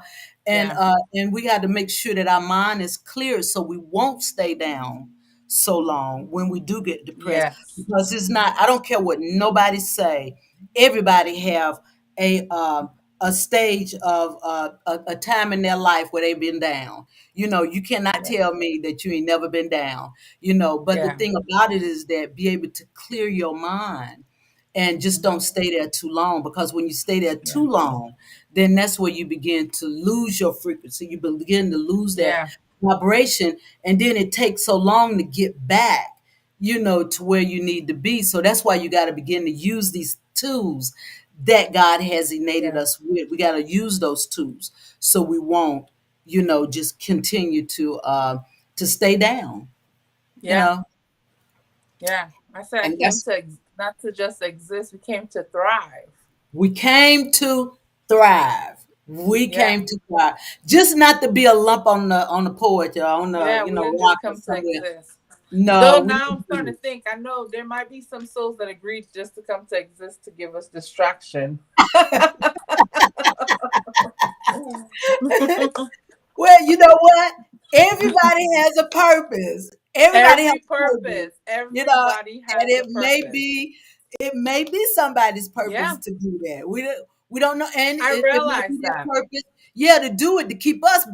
and we got to make sure that our mind is clear so we won't stay down so long when we do get depressed, yes, because it's not. I don't care what nobody say. Everybody have a stage of a time in their life where they've been down. You cannot yeah, tell me that you ain't never been down. But the yeah, thing about it is that be able to clear your mind and just don't hmm, stay there too long, because when you stay there yeah, too long, then that's where you begin to lose your frequency. You begin to lose that yeah, vibration, and then it takes so long to get back, to where you need to be. So that's why you got to begin to use these tools that God has enabled yeah, us with. We got to use those tools so we won't, just continue to stay down, you yeah, know. yeah. I said I And came that's to not to just exist. We came to thrive. we came to thrive. We Yeah, came to thrive, just not to be a lump on the porch or on the yeah. We didn't rock just or come to somewhere. exist. No, Though we now I'm didn't starting do to think, I know there might be some souls that agreed just to come to exist to give us distraction. it. Well, you know what? Everybody has a purpose. Everybody has Every a purpose, purpose, you know, everybody and has a purpose. it may be somebody's purpose Yeah, to do that. We don't know, and I it may be realize their that. purpose, yeah, to do it to keep us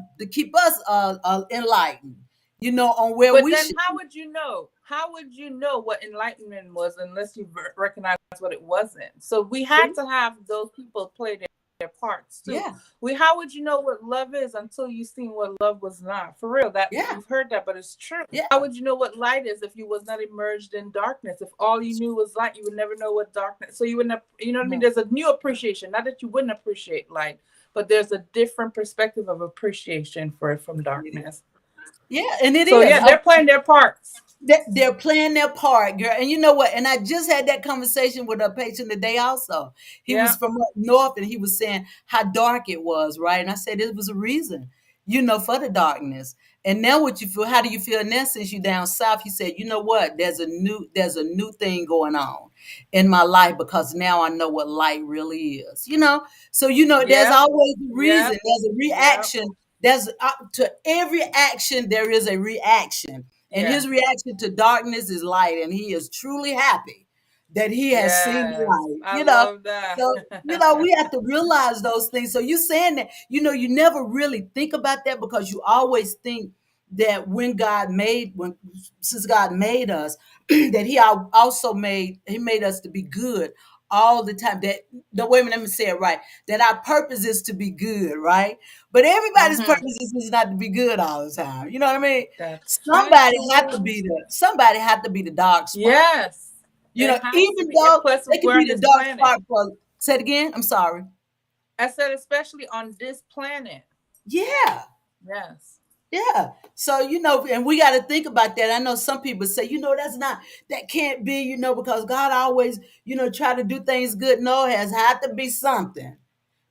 enlightened, on where But we then should how be. would you know? How would you know what enlightenment was unless you recognize what it wasn't? So we had See? to have those people play their parts too. Yeah, How would you know what love is until you seen what love was not? For real, that yeah, we've heard that, but it's true. yeah, How would you know what light is if you was not immersed in darkness? If all you knew was light, you would never know what darkness. So you wouldn't, you know what I mean? yeah, There's a new appreciation. Not that you wouldn't appreciate light, but there's a different perspective of appreciation for it from it is. darkness. Yeah, and it So is. yeah, they're playing their parts. They're playing their part, girl. And you know what? And I just had that conversation with a patient today also. He was Yeah. from up north and he was saying how dark it was, right? And I said it was a reason, for the darkness. And now what you feel, how do you feel now since you down south? He said, you know what? There's a new thing going on in my life because now I know what light really is. So there's Yep. always a reason, Yep. there's a Yep. reaction. There's to every action there is a reaction, and Yeah. his reaction to darkness is light, and he is truly happy that he has seen the Yes. light. I love that. So we have to realize those things. So you saying that, you never really think about that because you always think that when since God made us, that he made us to be good all the time. That the wait a minute, let me say it right. That our purpose is to be good, right? But everybody's Hmm. purpose is not to be good all the time. You know what I mean? That's Somebody have to true. be the dark spot. Yes. It has to Even be. And though plus, they could we're be on the this dark planet. spot for, say it again, I'm sorry. I said, especially on this planet. Yeah. Yes. Yeah. So, and we got to think about that. I know some people say, that's not, that can't be, because God always, try to do things good. No, it has had to be something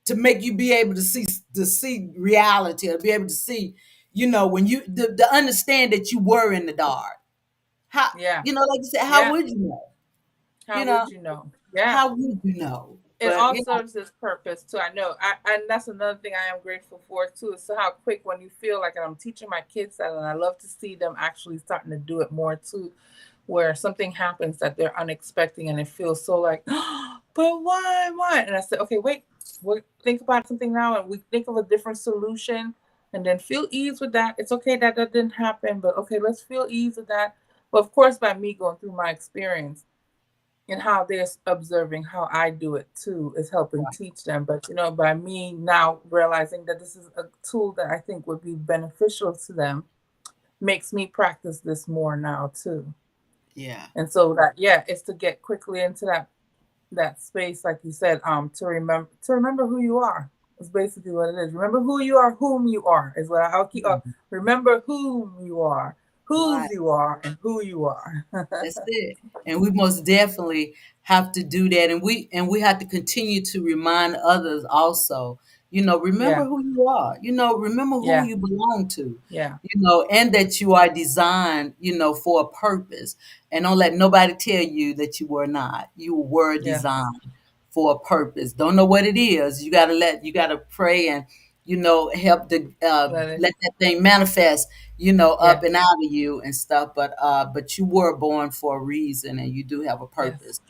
to make you be able to see reality, or be able to see, when you to understand that you were in the dark. How, Yeah. like you said, how Yeah. would you know? How You know, would you know? Yeah. how would you know? It But all serves its purpose too. I know. And that's another thing I am grateful for too, is how quick when you feel like, and I'm teaching my kids that, and I love to see them actually starting to do it more too, where something happens that they're unexpecting and it feels so like, but why? And I said, okay, wait, think about something now, and we think of a different solution, and then feel ease with that. It's okay that that didn't happen, but okay, let's feel ease with that. But of course, by me going through my experience and how they're observing how I do it too is helping teach them. But by me now realizing that this is a tool that I think would be beneficial to them makes me practice this more now too. yeah, And so that, yeah, it's to get quickly into that space, like you said, to remember who you are. Is basically what it is. Remember who you are, whom you are is what I'll keep. Remember whom you are, right. whose you are, and who you are. That's it. And we most definitely have to do that. And we have to continue to remind others also, remember Yeah, who you are, remember who yeah, you belong to, yeah. and that you are designed, for a purpose. And don't let nobody tell you that you were not. You were Yes. designed for a purpose. Don't know what it is. You gotta pray and help to Let it. let that thing manifest, up and Yes. out of you and stuff. But you were born for a reason, and you do have a Yes. purpose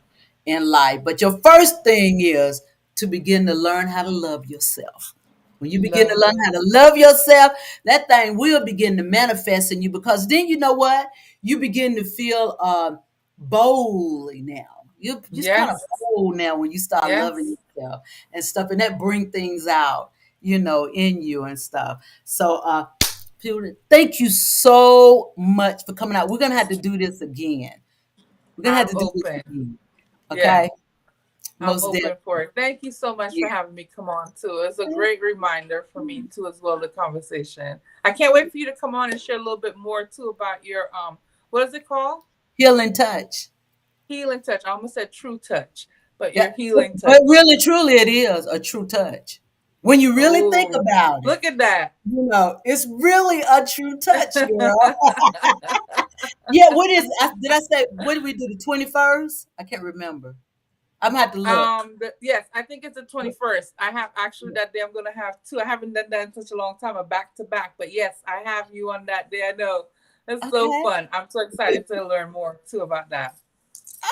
in life. But your first thing is to begin to learn how to love yourself. When you begin to Love learn it. how to love yourself, that thing will begin to manifest in you, because then you know what? You begin to feel boldly now. You just kind of Yes. bold now when you start loving Yes. yourself and stuff, and that bring things out, in you and stuff. So Peter, thank you so much for coming out. We're gonna have to do this again. We're gonna have I'm to do this open. again. Yeah. Okay? I'm Most open definitely. for it. Thank you so much for Yeah. having me come on too. It's a great reminder for me too as well, the conversation. I can't wait for you to come on and share a little bit more too about your what is it called? Healing touch. Healing touch. I almost said true touch, but Yeah. your healing But touch. really, truly, it is a true touch. When you really think Oh, about it, look at that. it's really a true touch, girl. Yeah, what is, did I say, what did we do, the 21st? I can't remember. I'm gonna have to look. Yes, I think it's the 21st. I have actually that day. I'm gonna have two. I haven't done that in such a long time, a back to back. But yes, I have you on that day. I know it's so Okay. fun. I'm so excited to learn more too about that.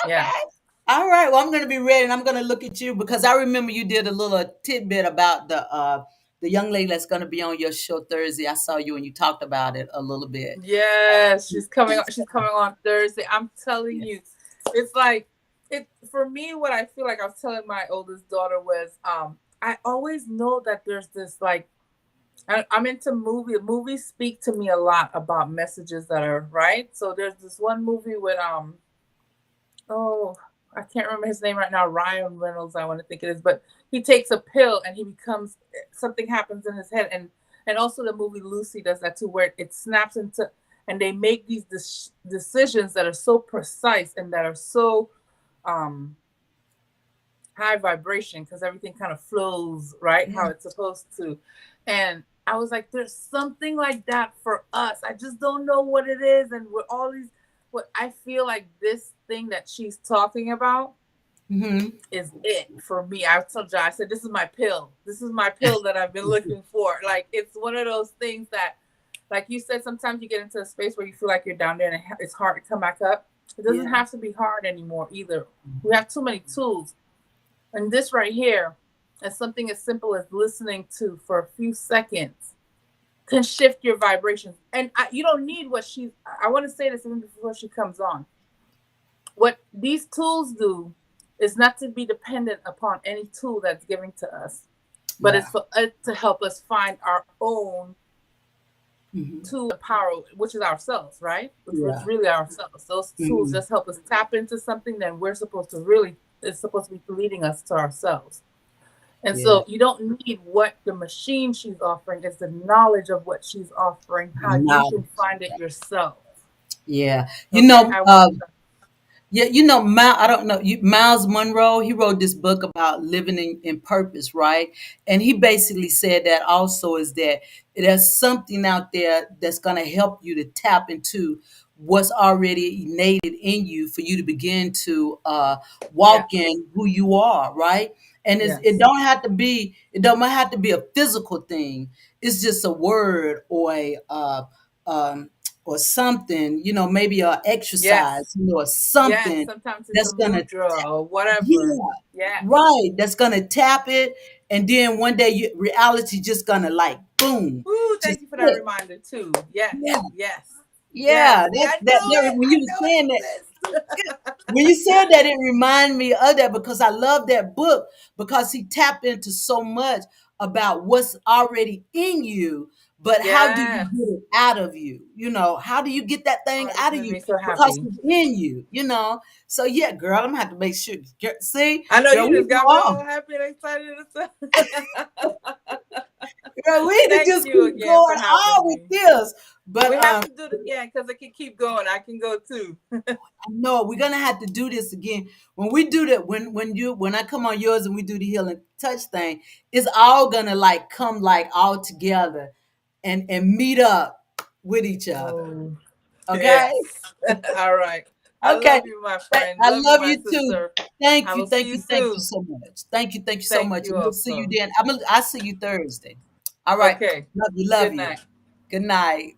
Yeah. Okay. All right. Well, I'm going to be ready, and I'm going to look at you, because I remember you did a little tidbit about the young lady that's going to be on your show Thursday. I saw you and you talked about it a little bit. Yes, she's coming. And She's stuff. coming on Thursday. I'm telling Yeah. you, it's like it for me. What I feel like I was telling my oldest daughter was, I always know that there's this like I'm into movies speak to me a lot about messages that are right. So there's this one movie with oh, I can't remember his name right now. Ryan Reynolds, I want to think it is, but he takes a pill and he becomes something happens in his head, and also the movie Lucy does that too, where it snaps into, and they make these decisions that are so precise and that are so um high vibration because everything kind of flows right how Yeah. it's supposed to. And I was like, there's something like that for us. I just don't know what it is. And with all these, what I feel like this thing that she's talking about Mm-hmm. is it for me. I told you, I said, this is my pill. This is my pill that I've been looking for. Like, it's one of those things that, like you said, sometimes you get into a space where you feel like you're down there and it's hard to come back up. It doesn't Yeah. have to be hard anymore either. We have too many tools, and this right here is something as simple as listening to for a few seconds can shift your vibrations. And you don't need what I want to say this even before she comes on. What these tools do is not to be dependent upon any tool that's given to us, but it's Yeah. for it to help us find our own Mm-hmm. tool of power, which is ourselves, right? Which was Yeah. really ourselves. Those tools Mm-hmm. just help us tap into something that we're supposed to really is supposed to be leading us to ourselves. And Yeah. so you don't need what the machine she's offering, it's the knowledge of what she's offering, how you Now, can find it yourself. yeah. You Okay, know, I want to. yeah, I don't know. Miles Monroe, he wrote this book about living in purpose, right? And he basically said that also is that there's something out there that's going to help you to tap into what's already innate in you for you to begin to walk Yes, in who you are, right? And yes, it don't have to be a physical thing. It's just a word um, or something, maybe a exercise, yes, or yes. something Sometimes it's a that's gonna, mudra or whatever. yeah, Yes. right, that's gonna tap it, and then one day reality just gonna like boom, Ooh, just thank you for that hit. reminder too. Yes, Yeah, yes, yes. yeah. See, I That knew it. when I you were know saying that, it exists. when you said that, it reminded me of that because I love that book because he tapped into so much about what's already in you, but how do you get Yes. it out of you? How do you get that thing Oh, this out of made you? me so Because happy. it's in you. So yeah, girl, I'm gonna have to make sure. See, I know girl, you we just go got me on. all happy and excited. Girl, we need to Thank just you keep again for going having on with me. this. But We have to do it again because it can keep going. I can go too. no, we're gonna have to do this again. When we do that, when I come on yours and we do the healing touch thing, it's all gonna like come like all together and meet up with each other. Oh, Okay? yes. All right. I Okay. love you, my friend. I Love you, love my you too. sister. Thank I you, will see thank you you, thank you soon. so much. Thank you so Thank much. you And we'll see you also. then. I'll see you Thursday. All right. Okay. Love you, love Good you. night. Good night.